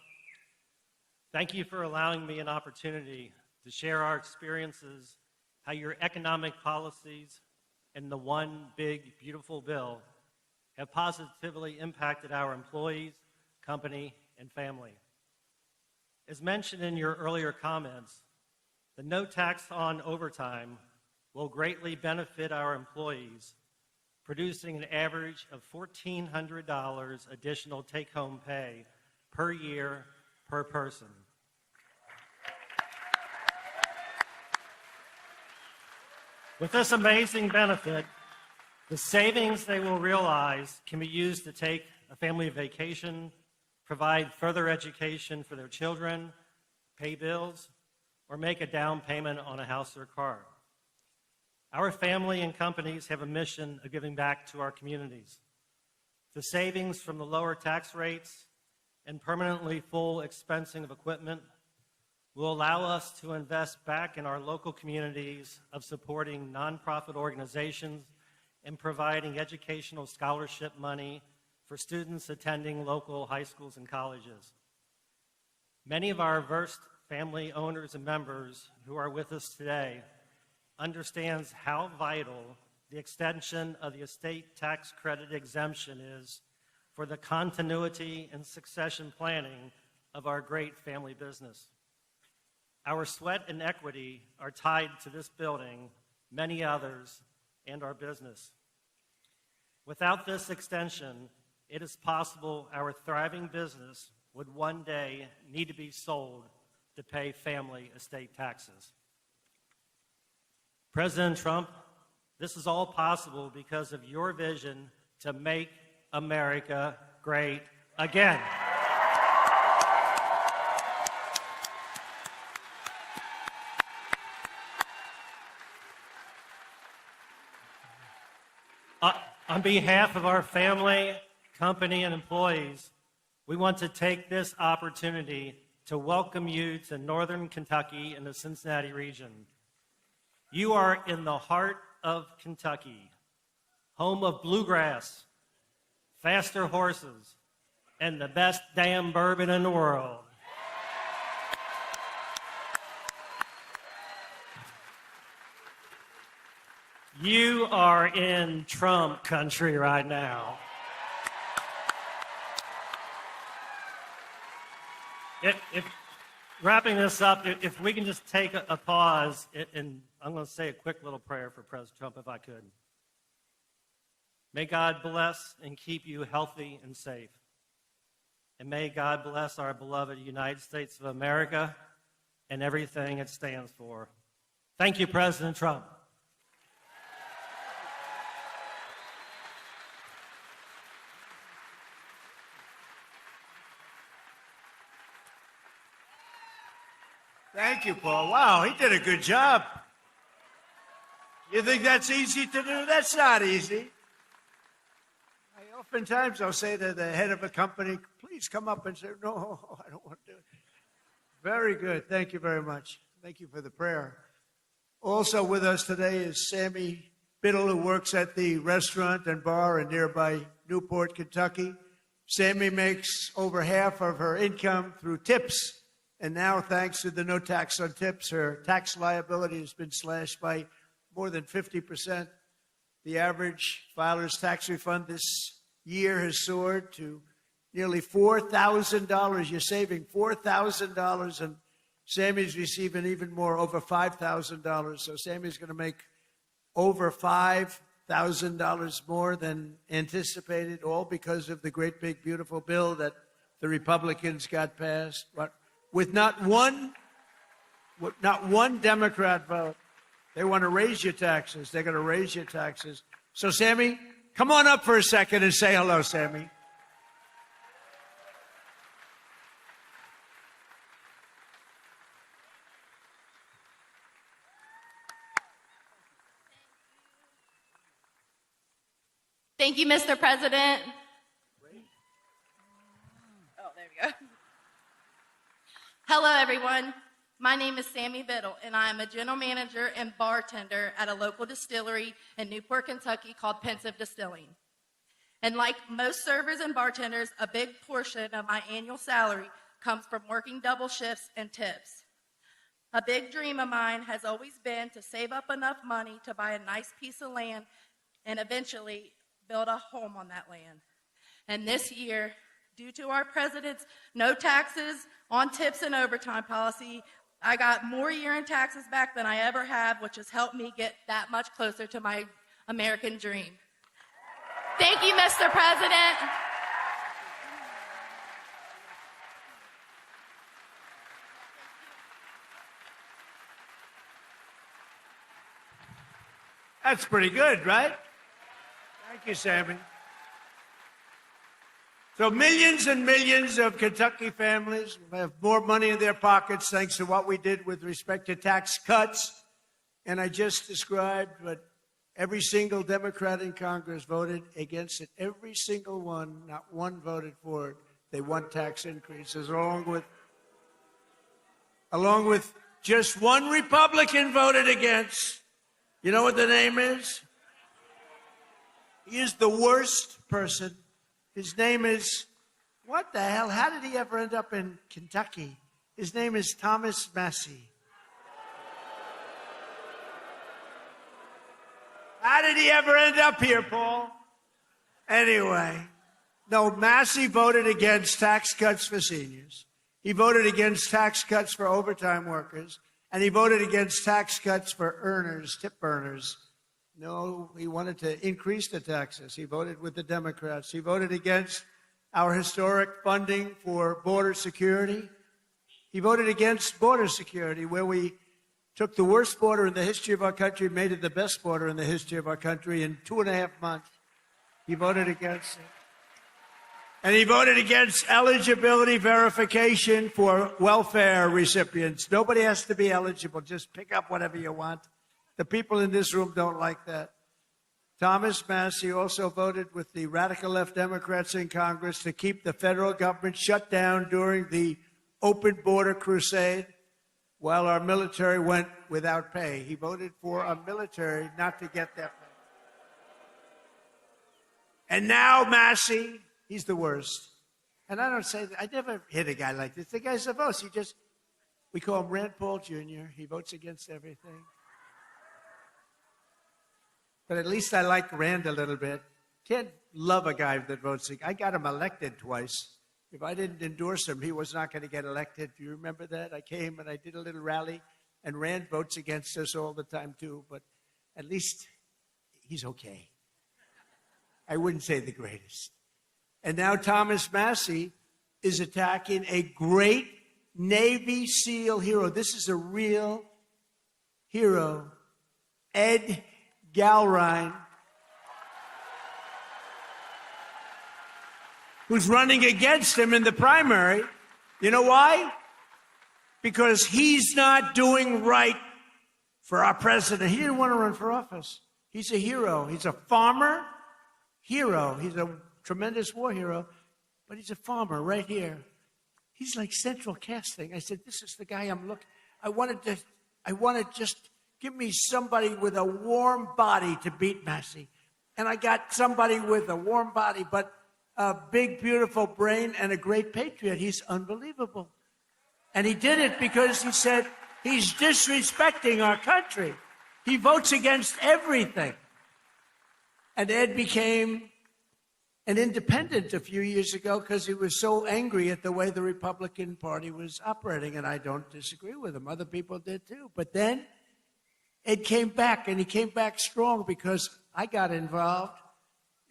Thank you for allowing me an opportunity to share our experiences, how your economic policies and the one big, beautiful bill have positively impacted our employees, company, and family. As mentioned in your earlier comments, the no tax on overtime will greatly benefit our employees, producing an average of $1,400 additional take-home pay per year per person. With this amazing benefit, the savings they will realize can be used to take a family vacation, provide further education for their children, pay bills, or make a down payment on a house or car. Our family and companies have a mission of giving back to our communities. The savings from the lower tax rates and permanently full expensing of equipment will allow us to invest back in our local communities of supporting nonprofit organizations and providing educational scholarship money for students attending local high schools and colleges. Many of our Verst family owners and members who are with us today understands how vital the extension of the estate tax credit exemption is for the continuity and succession planning of our great family business. Our sweat and equity are tied to this building, many others, and our business. Without this extension, it is possible our thriving business would one day need to be sold to pay family estate taxes. President Trump, this is all possible because of your vision to make America great again. On behalf of our family, company, and employees, we want to take this opportunity to welcome you to Northern Kentucky and the Cincinnati region. You are in the heart of Kentucky, home of bluegrass, faster horses, and the best damn bourbon in the world. You are in Trump country right now. Wrapping this up, if we can just take a pause, and I'm going to say a quick little prayer for President Trump, if I could. May God bless and keep you healthy and safe. And may God bless our beloved United States of America and everything it stands for. Thank you, President Trump.
Thank you, Paul. Wow, he did a good job. You think that's easy to do? That's not easy. Oftentimes I'll say to the head of a company, please come up and say, no, I don't want to do it. Very good. Thank you very much. Thank you for the prayer. Also with us today is Sammy Biddle, who works at the restaurant and bar in nearby Newport, Kentucky. Sammy makes over half of her income through tips. And now, thanks to the no tax on tips, her tax liability has been slashed by more than 50%. The average filer's tax refund this year has soared to nearly $4,000. You're saving $4,000, and Sammy's receiving even more, over $5,000. So Sammy's going to make over $5,000 more than anticipated, all because of the great, big, beautiful bill that the Republicans got passed. But with not one Democrat vote. They want to raise your taxes. They're going to raise your taxes. So, Sammy, come on up for a second and say hello, Sammy.
Thank you, Mr. President. Oh, there we go. Hello, everyone. My name is Sammy Biddle, and I am a general manager and bartender at a local distillery in Newport, Kentucky called Pensive Distilling. And like most servers and bartenders, a big portion of my annual salary comes from working double shifts and tips. A big dream of mine has always been to save up enough money to buy a nice piece of land and eventually build a home on that land. And this year, due to our president's no taxes on tips and overtime policy, I got more year-end taxes back than I ever have, which has helped me get that much closer to my American dream. Thank you, Mr. President.
That's pretty good, right? Thank you, Sammy. So millions and millions of Kentucky families will have more money in their pockets thanks to what we did with respect to tax cuts. And I just described what every single Democrat in Congress voted against it. Every single one, not one voted for it. They want tax increases, along with just one Republican voted against. You know what the name is? He is the worst person. His name is, what the hell? How did he ever end up in Kentucky? His name is Thomas Massie. How did he ever end up here, Paul? Anyway, no, Massie voted against tax cuts for seniors. He voted against tax cuts for overtime workers. And he voted against tax cuts for earners, tip earners. No, he wanted to increase the taxes. He voted with the Democrats. He voted against our historic funding for border security. He voted against border security, where we took the worst border in the history of our country, made it the best border in the history of our country in 2.5 months. He voted against it. And he voted against eligibility verification for welfare recipients. Nobody has to be eligible. Just pick up whatever you want. The people in this room don't like that. Thomas Massie also voted with the radical left Democrats in Congress to keep the federal government shut down during the open border crusade while our military went without pay. He voted for our military not to get that pay. And now Massie, he's the worst. And I don't say that. I never hit a guy like this. The guy's the most. We call him Rand Paul Jr. He votes against everything. But at least I like Rand a little bit. Can't love a guy that votes. I got him elected twice. If I didn't endorse him, he was not going to get elected. Do you remember that? I came and I did a little rally, and Rand votes against us all the time too. But at least he's okay. I wouldn't say the greatest. And now Thomas Massie is attacking a great Navy SEAL hero. This is a real hero, Ed Galrine, who's running against him in the primary. You know why? Because he's not doing right for our president. He didn't want to run for office. He's a hero. He's a farmer hero. He's a tremendous war hero, but he's a farmer right here. He's like central casting. I said, this is the guy I'm looking. I wanted just give me somebody with a warm body to beat Massie. And I got somebody with a warm body, but a big, beautiful brain and a great patriot. He's unbelievable. And he did it because he said he's disrespecting our country. He votes against everything. And Ed became an independent a few years ago because he was so angry at the way the Republican Party was operating. And I don't disagree with him. Other people did too. But then Ed came back, and he came back strong because I got involved.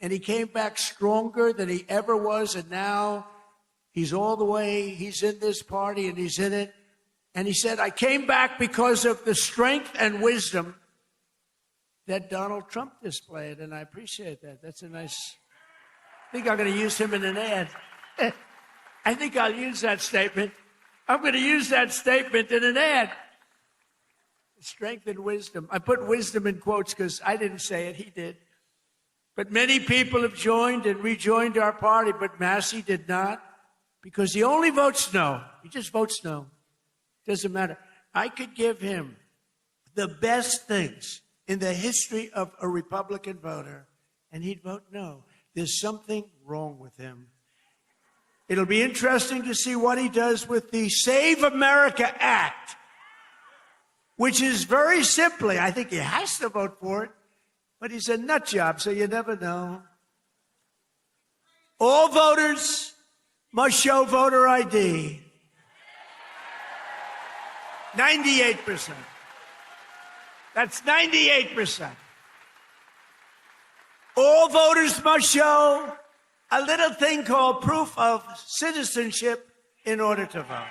And he came back stronger than he ever was. And now he's all the way, he's in this party and he's in it. And he said, I came back because of the strength and wisdom that Donald Trump displayed. And I appreciate that. That's a nice, I think I'm going to use him in an ad. I think I'll use that statement. I'm going to use that statement in an ad. Strength and wisdom. I put wisdom in quotes because I didn't say it, he did. But many people have joined and rejoined our party, but Massie did not because he only votes no. He just votes no. Doesn't matter. I could give him the best things in the history of a Republican voter, and he'd vote no. There's something wrong with him. It'll be interesting to see what he does with the Save America Act, which is very simply, I think he has to vote for it, but he's a nut job, so you never know. All voters must show voter ID. 98%. That's 98%. All voters must show a little thing called proof of citizenship in order to vote.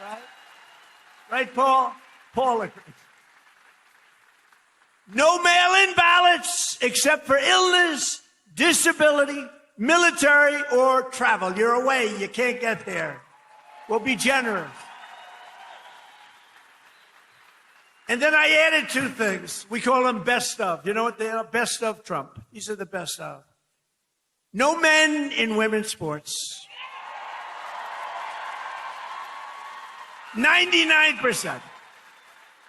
Right? Right, Paul? Paul agrees. No mail-in ballots except for illness, disability, military, or travel. You're away. You can't get there. We'll be generous. And then I added 2 things. We call them best of. You know what they are? Best of Trump. These are the best of. No men in women's sports. 99%.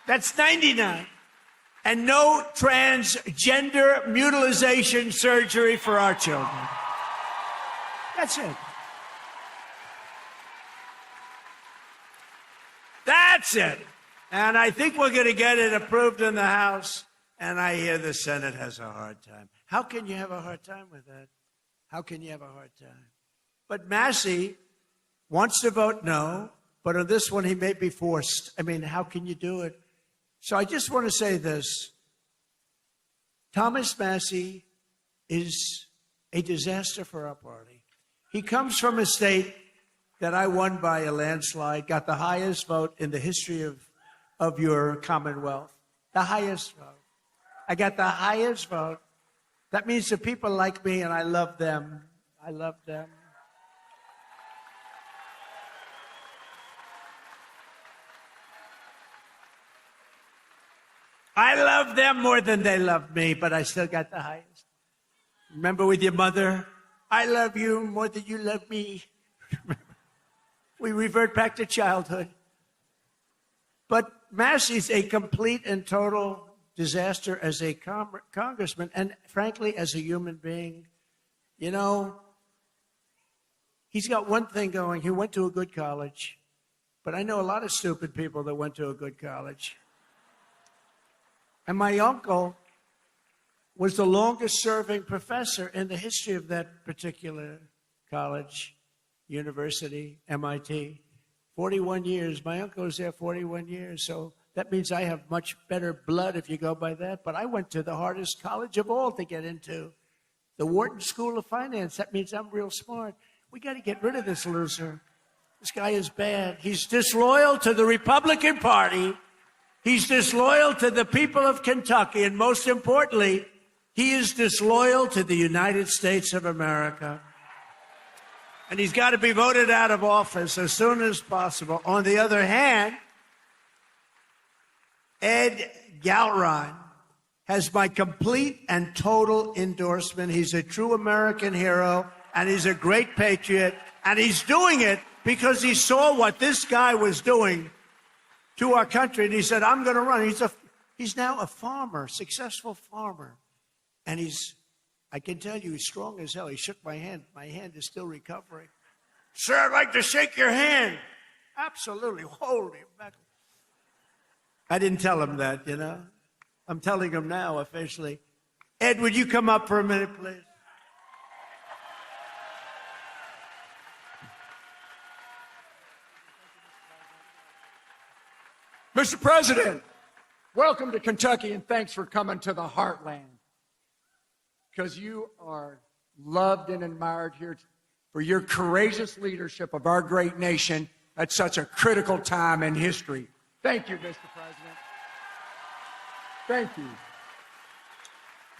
That's 99. And no transgender mutilization surgery for our children. That's it. That's it. And I think we're going to get it approved in the House, and I hear the Senate has a hard time. How can you have a hard time with that? How can you have a hard time? But Massey wants to vote no, but on this one he may be forced. I mean, how can you do it? So I just want to say this. Thomas Massey is a disaster for our party. He comes from a state that I won by a landslide, got the highest vote in the history of your Commonwealth. The highest vote. I got the highest vote. That means the people like me, and I love them. I love them. I love them more than they love me, but I still got the highest. Remember with your mother, I love you more than you love me. We revert back to childhood. But Massey's a complete and total disaster as a congressman and, frankly, as a human being. You know, he's got one thing going. He went to a good college. But I know a lot of stupid people that went to a good college. And my uncle was the longest-serving professor in the history of that particular college, university, MIT. 41 years. My uncle was there 41 years, so that means I have much better blood if you go by that. But I went to the hardest college of all to get into, the Wharton School of Finance. That means I'm real smart. We got to get rid of this loser. This guy is bad. He's disloyal to the Republican Party. He's disloyal to the people of Kentucky. And most importantly, he is disloyal to the United States of America. And he's got to be voted out of office as soon as possible. On the other hand, Ed Galron has my complete and total endorsement. He's a true American hero, and he's a great patriot. And he's doing it because he saw what this guy was doing to our country, and he said, I'm going to run. He's now a farmer, successful farmer. And I can tell you, he's strong as hell. He shook my hand. My hand is still recovering. Sir, I'd like to shake your hand. Absolutely. Holy mackerel. I didn't tell him that, you know. I'm telling him now officially. Ed, would you come up for a minute, please?
Mr. President, welcome to Kentucky, and thanks for coming to the heartland. Because you are loved and admired here for your courageous leadership of our great nation at such a critical time in history. Thank you, Mr. President. Thank you.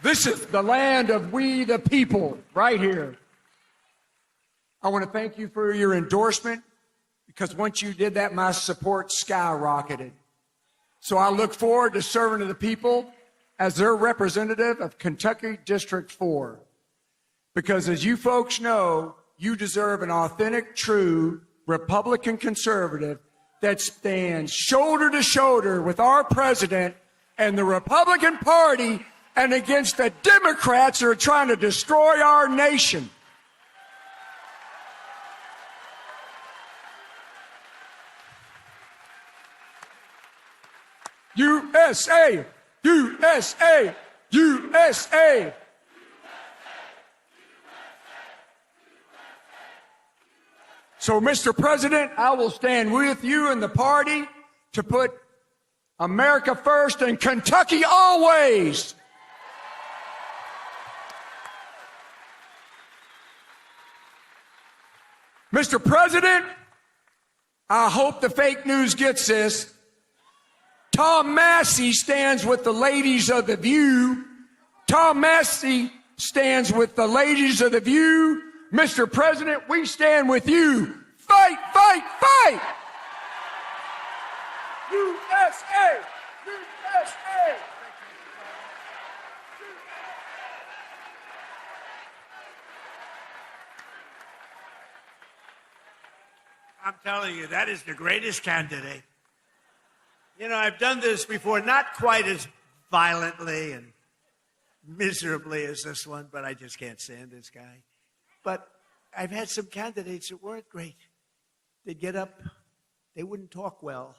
This is the land of we the people, right here. I want to thank you for your endorsement, because once you did that, my support skyrocketed. So I look forward to serving to the people as their representative of Kentucky District 4. Because as you folks know, you deserve an authentic, true Republican conservative that stands shoulder to shoulder with our president and the Republican Party and against the Democrats who are trying to destroy our nation. USA, USA, USA. So, Mr. President, I will stand with you and the party to put America first and Kentucky always. Mr. President, I hope the fake news gets this. Tom Massey stands with the ladies of The View. Tom Massey stands with the ladies of The View. Mr. President, we stand with you. Fight, fight, fight! USA! USA!
I'm telling you, that is the greatest candidate. You know, I've done this before, not quite as violently and miserably as this one, but I just can't stand this guy. But I've had some candidates that weren't great. They'd get up, they wouldn't talk well.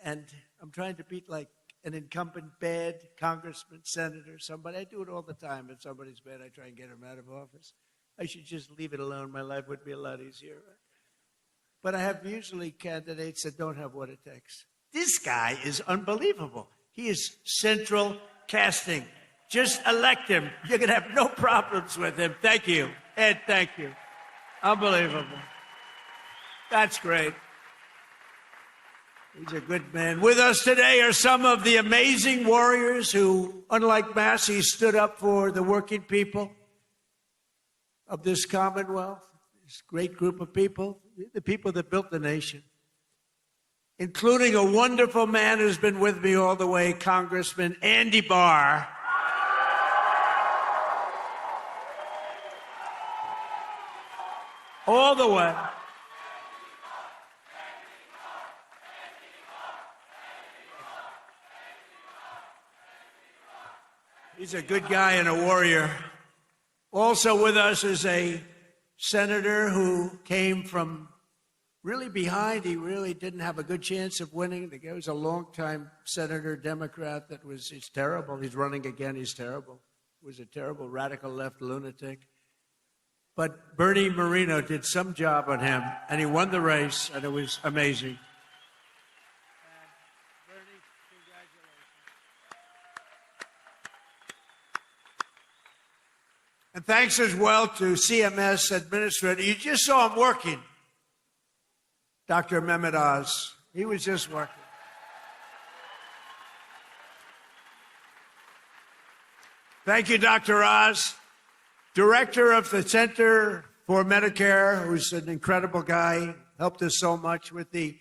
And I'm trying to beat like an incumbent bad congressman, senator, somebody. I do it all the time. If somebody's bad, I try and get them out of office. I should just leave it alone. My life would be a lot easier. But I have usually candidates that don't have what it takes. This guy is unbelievable. He is central casting. Just elect him. You're going to have no problems with him. Thank you. Ed, thank you. Unbelievable. That's great. He's a good man. With us today are some of the amazing warriors who, unlike Massey, stood up for the working people of this Commonwealth, this great group of people, the people that built the nation, including a wonderful man who's been with me all the way, Congressman Andy Barr. All the way. He's a good guy and a warrior. Also with us is a senator who came from really behind. He really didn't have a good chance of winning. The guy was a longtime senator, Democrat, he's terrible. He's running again, he's terrible. He was a terrible radical left lunatic. But Bernie Moreno did some job on him, and he won the race, and it was amazing. Bernie, congratulations. And thanks as well to CMS Administrator. You just saw him working. Dr. Mehmet Oz. He was just working. Thank you, Dr. Oz. Director of the Center for Medicare, who's an incredible guy, helped us so much with the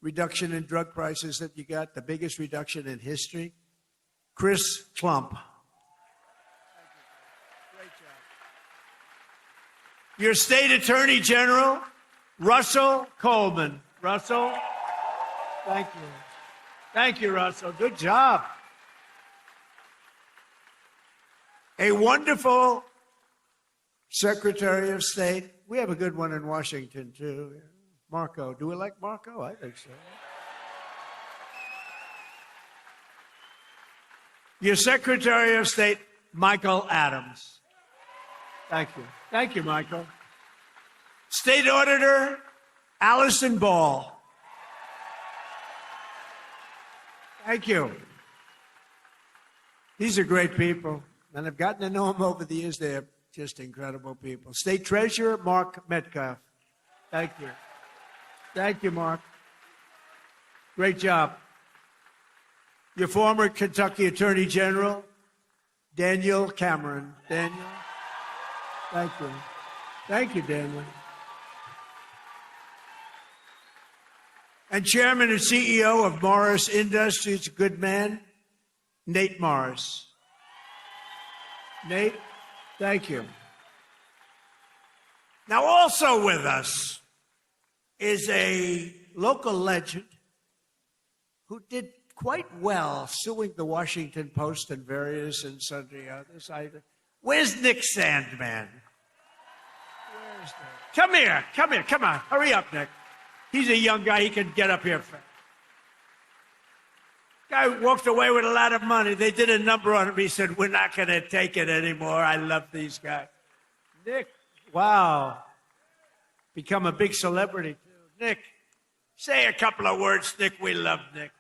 reduction in drug prices that you got, the biggest reduction in history. Chris Plump. Great job. Your State Attorney General, Russell Coleman. Russell, thank you. Thank you, Russell. Good job. A wonderful Secretary of State. We have a good one in Washington, too. Marco. Do we like Marco? I think so. Your Secretary of State, Michael Adams. Thank you. Thank you, Michael. State Auditor, Allison Ball. Thank you. These are great people, and I've gotten to know them over the years. They're just incredible people. State Treasurer, Mark Metcalf. Thank you. Thank you, Mark. Great job. Your former Kentucky Attorney General, Daniel Cameron. Daniel, thank you. Thank you, Daniel. And Chairman and CEO of Morris Industries, a good man, Nate Morris. Nate, thank you. Now, also with us is a local legend who did quite well suing the Washington Post and various and sundry others. Where's Nick Sandmann? Where's Nick? Come here, come on. Hurry up, Nick. He's a young guy. He can get up here. Guy walked away with a lot of money. They did a number on him. He said, we're not going to take it anymore. I love these guys. Nick, wow. Become a big celebrity, too. Nick, say a couple of words, Nick. We love Nick.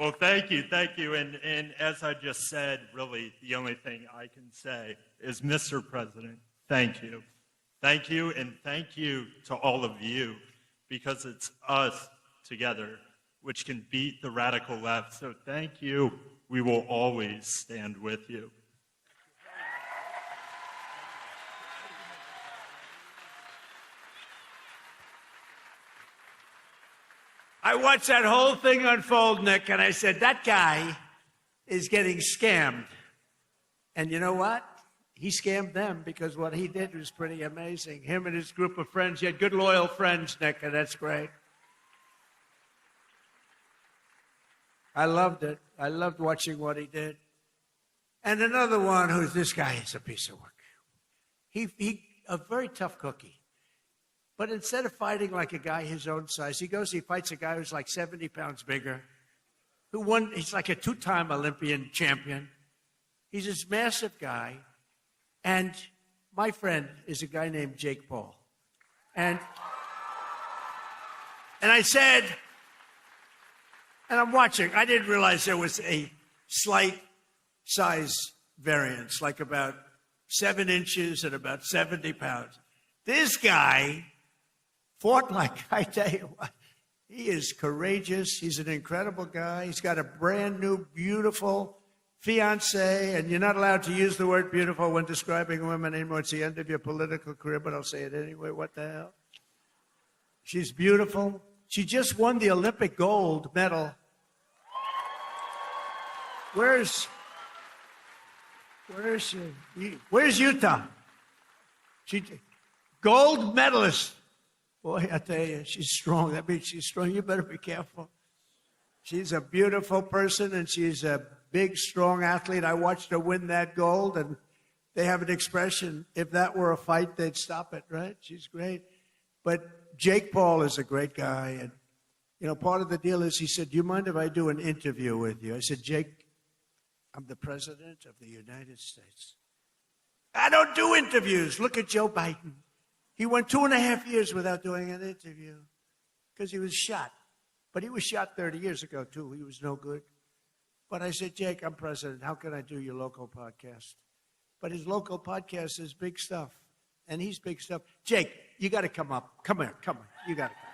Well, thank you. And as I just said, really, the only thing I can say is, Mr. President, thank you. Thank you, and thank you to all of you, because it's us together which can beat the radical left. So thank you. We will always stand with you.
I watched that whole thing unfold, Nick, and I said, that guy is getting scammed. And you know what? He scammed them, because what he did was pretty amazing. Him and his group of friends. He had good, loyal friends, Nick, and that's great. I loved it. I loved watching what he did. And another one who's, this guy is a piece of work. He a very tough cookie. But instead of fighting like a guy his own size, he fights a guy who's like 70 pounds bigger, who won, he's like a two-time Olympian champion. He's this massive guy. And my friend is a guy named Jake Paul. And I said, and I'm watching, I didn't realize there was a slight size variance, like about 7 inches and about 70 pounds. This guy fought like, I tell you what, he is courageous. He's an incredible guy. He's got a brand new, beautiful fiance, and you're not allowed to use the word beautiful when describing women anymore. It's the end of your political career, but I'll say it anyway. What the hell? She's beautiful. She just won the Olympic gold medal. Where's she? Where's Utah? Gold medalist. Boy, I tell you, she's strong. That means she's strong. You better be careful. She's a beautiful person, and she's a big, strong athlete. I watched her win that gold, and they have an expression, if that were a fight, they'd stop it, right? She's great. But Jake Paul is a great guy, and, you know, part of the deal is he said, do you mind if I do an interview with you? I said, Jake, I'm the President of the United States. I don't do interviews. Look at Joe Biden. He went 2.5 years without doing an interview because he was shot. But he was shot 30 years ago, too. He was no good. But I said, Jake, I'm president. How can I do your local podcast? But his local podcast is big stuff. And he's big stuff. Jake, you got to come up. Come here. You got to come.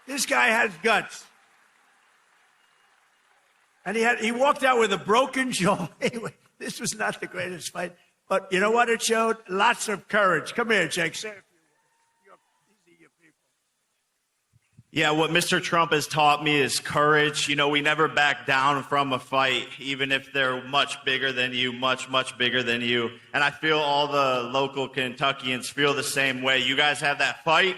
This guy has guts. And he walked out with a broken jaw. Anyway, this was not the greatest fight. But you know what it showed? Lots of courage. Come here, Jake. Say a few words. These are your people.
Yeah, what Mr. Trump has taught me is courage. You know, we never back down from a fight, even if they're much bigger than you, much, much bigger than you. And I feel all the local Kentuckians feel the same way. You guys have that fight.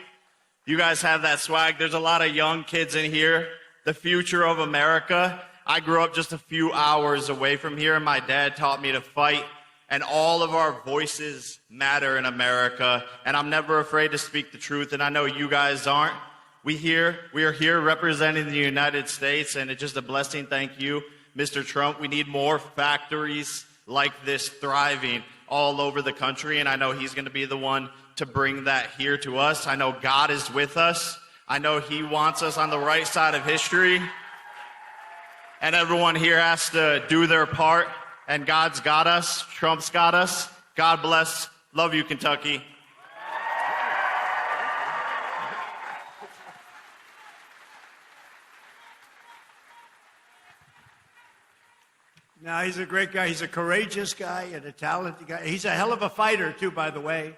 You guys have that swag. There's a lot of young kids in here. The future of America. I grew up just a few hours away from here, and my dad taught me to fight. And all of our voices matter in America. And I'm never afraid to speak the truth. And I know you guys aren't. We are here representing the United States. And it's just a blessing. Thank you, Mr. Trump. We need more factories like this thriving all over the country. And I know he's going to be the one to bring that here to us. I know God is with us. I know he wants us on the right side of history. And everyone here has to do their part. And God's got us. Trump's got us. God bless. Love you, Kentucky.
No, he's a great guy. He's a courageous guy and a talented guy. He's a hell of a fighter, too, by the way.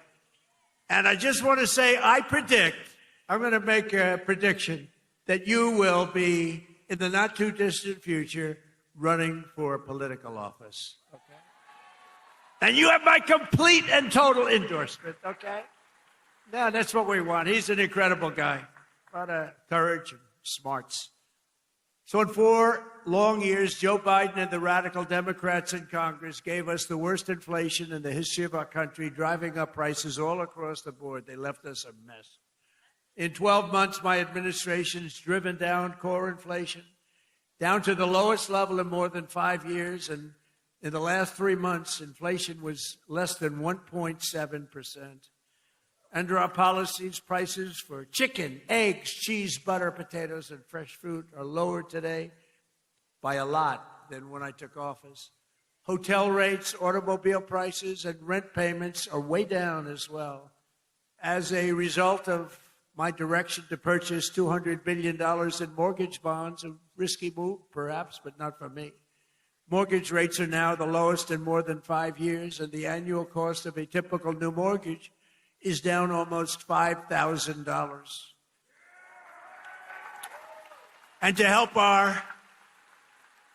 And I just want to say, I'm going to make a prediction that you will be, in the not-too-distant future, running for political office, okay? And you have my complete and total endorsement, okay? No, that's what we want. He's an incredible guy. A lot of courage and smarts. So in 4 long years, Joe Biden and the radical Democrats in Congress gave us the worst inflation in the history of our country, driving up prices all across the board. They left us a mess. In 12 months, my administration has driven down core inflation down to the lowest level in more than 5 years. And in the last 3 months, inflation was less than 1.7%. Under our policies, prices for chicken, eggs, cheese, butter, potatoes, and fresh fruit are lower today by a lot than when I took office. Hotel rates, automobile prices, and rent payments are way down as well. As a result of my direction to purchase $200 billion in mortgage bonds, a risky move, perhaps, but not for me. Mortgage rates are now the lowest in more than 5 years, and the annual cost of a typical new mortgage is down almost $5,000. And to help our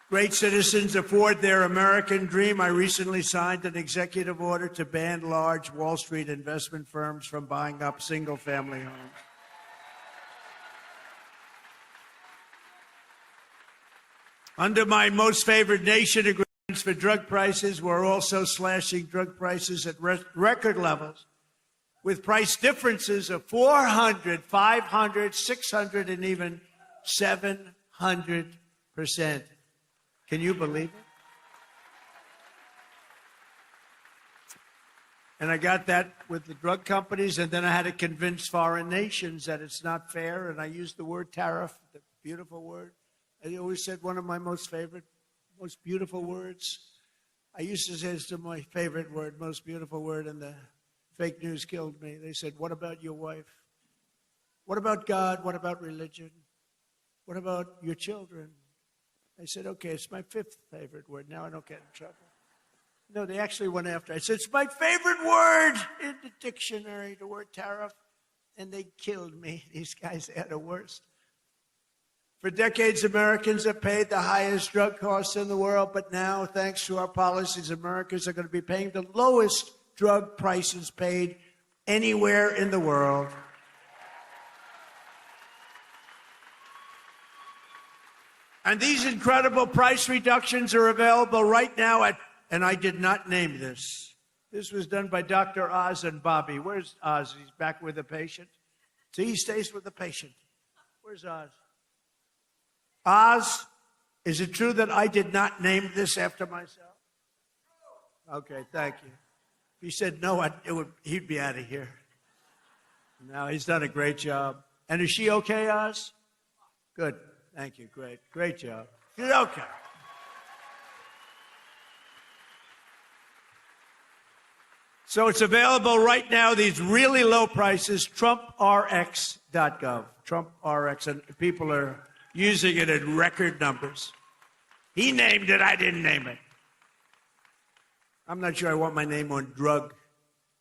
great citizens afford their American dream, I recently signed an executive order to ban large Wall Street investment firms from buying up single-family homes. Under my most favored nation agreements for drug prices, we're also slashing drug prices at record levels, with price differences of 400, 500, 600, and even 700%. Can you believe it? And I got that with the drug companies, and then I had to convince foreign nations that it's not fair, and I used the word tariff, the beautiful word. I always said one of my most favorite, most beautiful words. I used to say it's my favorite word, most beautiful word, and the fake news killed me. They said, what about your wife? What about God? What about religion? What about your children? I said, okay, it's my fifth favorite word. Now I don't get in trouble. No, they actually went after. I said, it's my favorite word in the dictionary, the word tariff. And they killed me. These guys are the worst. For decades, Americans have paid the highest drug costs in the world, but now, thanks to our policies, Americans are going to be paying the lowest drug prices paid anywhere in the world. And these incredible price reductions are available right now at, and I did not name this. This was done by Dr. Oz and Bobby. Where's Oz? He's back with the patient. See, he stays with the patient. Where's Oz? Oz, is it true that I did not name this after myself? Okay, thank you. If he said no, he'd be out of here. No, he's done a great job. And is she okay, Oz? Good. Thank you. Great. Great job. She's okay. So it's available right now, these really low prices, TrumpRx.gov. TrumpRx, and people are using it in record numbers. He named it, I didn't name it. I'm not sure I want my name on drug.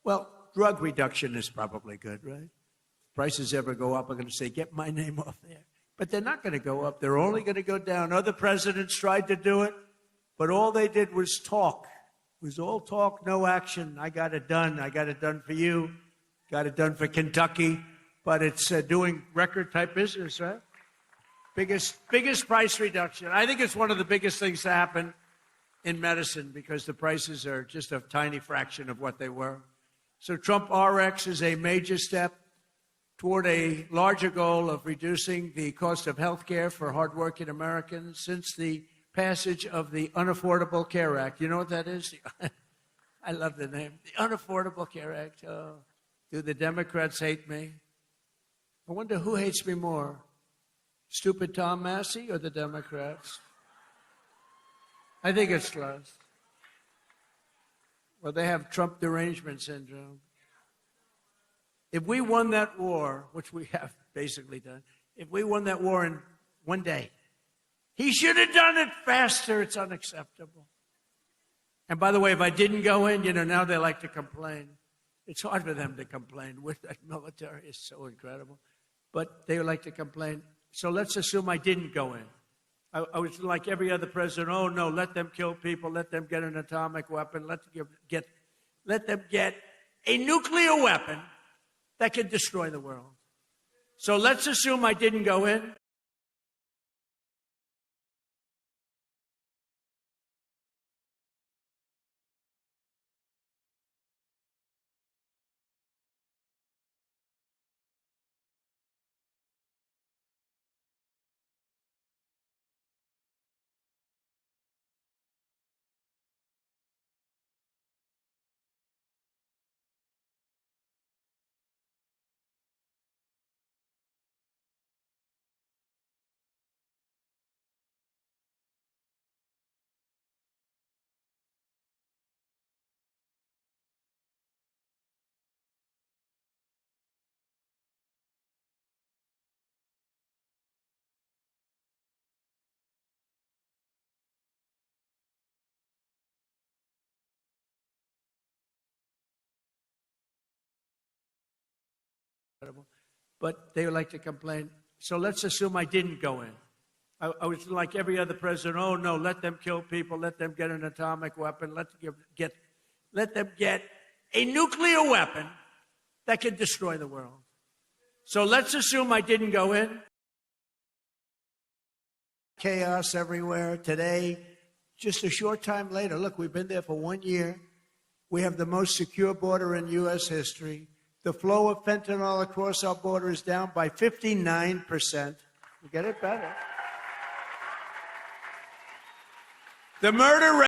Well, drug reduction is probably good, right? If prices ever go up, I'm going to say, get my name off there. But they're not going to go up. They're only going to go down. Other presidents tried to do it, but all they did was talk. It was all talk, no action. I got it done. I got it done for you. Got it done for Kentucky. But it's doing record-type business, right? Biggest price reduction. I think it's one of the biggest things to happen in medicine because the prices are just a tiny fraction of what they were. So Trump RX is a major step toward a larger goal of reducing the cost of health care for hardworking Americans since the passage of the Unaffordable Care Act. You know what that is? I love the name. The Unaffordable Care Act. Oh, do the Democrats hate me? I wonder who hates me more, stupid Tom Massey or the Democrats? I think it's close. Well, they have Trump derangement syndrome. If we won that war, which we have basically done, if we won that war in one day, he should have done it faster. It's unacceptable. And by the way, if I didn't go in, now they like to complain. It's hard for them to complain. With that military is so incredible. But they like to complain. So let's assume I didn't go in. I was like every other president. Oh, no, let them kill people. Let them get an atomic weapon. Let them get a nuclear weapon that can destroy the world. So let's assume I didn't go in. but they would like to complain. So let's assume I didn't go in. I was like every other president. Oh no, let them kill people. Let them get an atomic weapon. Let them get a nuclear weapon that can destroy the world. So let's assume I didn't go in. Chaos everywhere. Today, just a short time later, look, we've been there for 1 year. We have the most secure border in U.S. history. The flow of fentanyl across our border is down by 59%. We get it better. The murder rate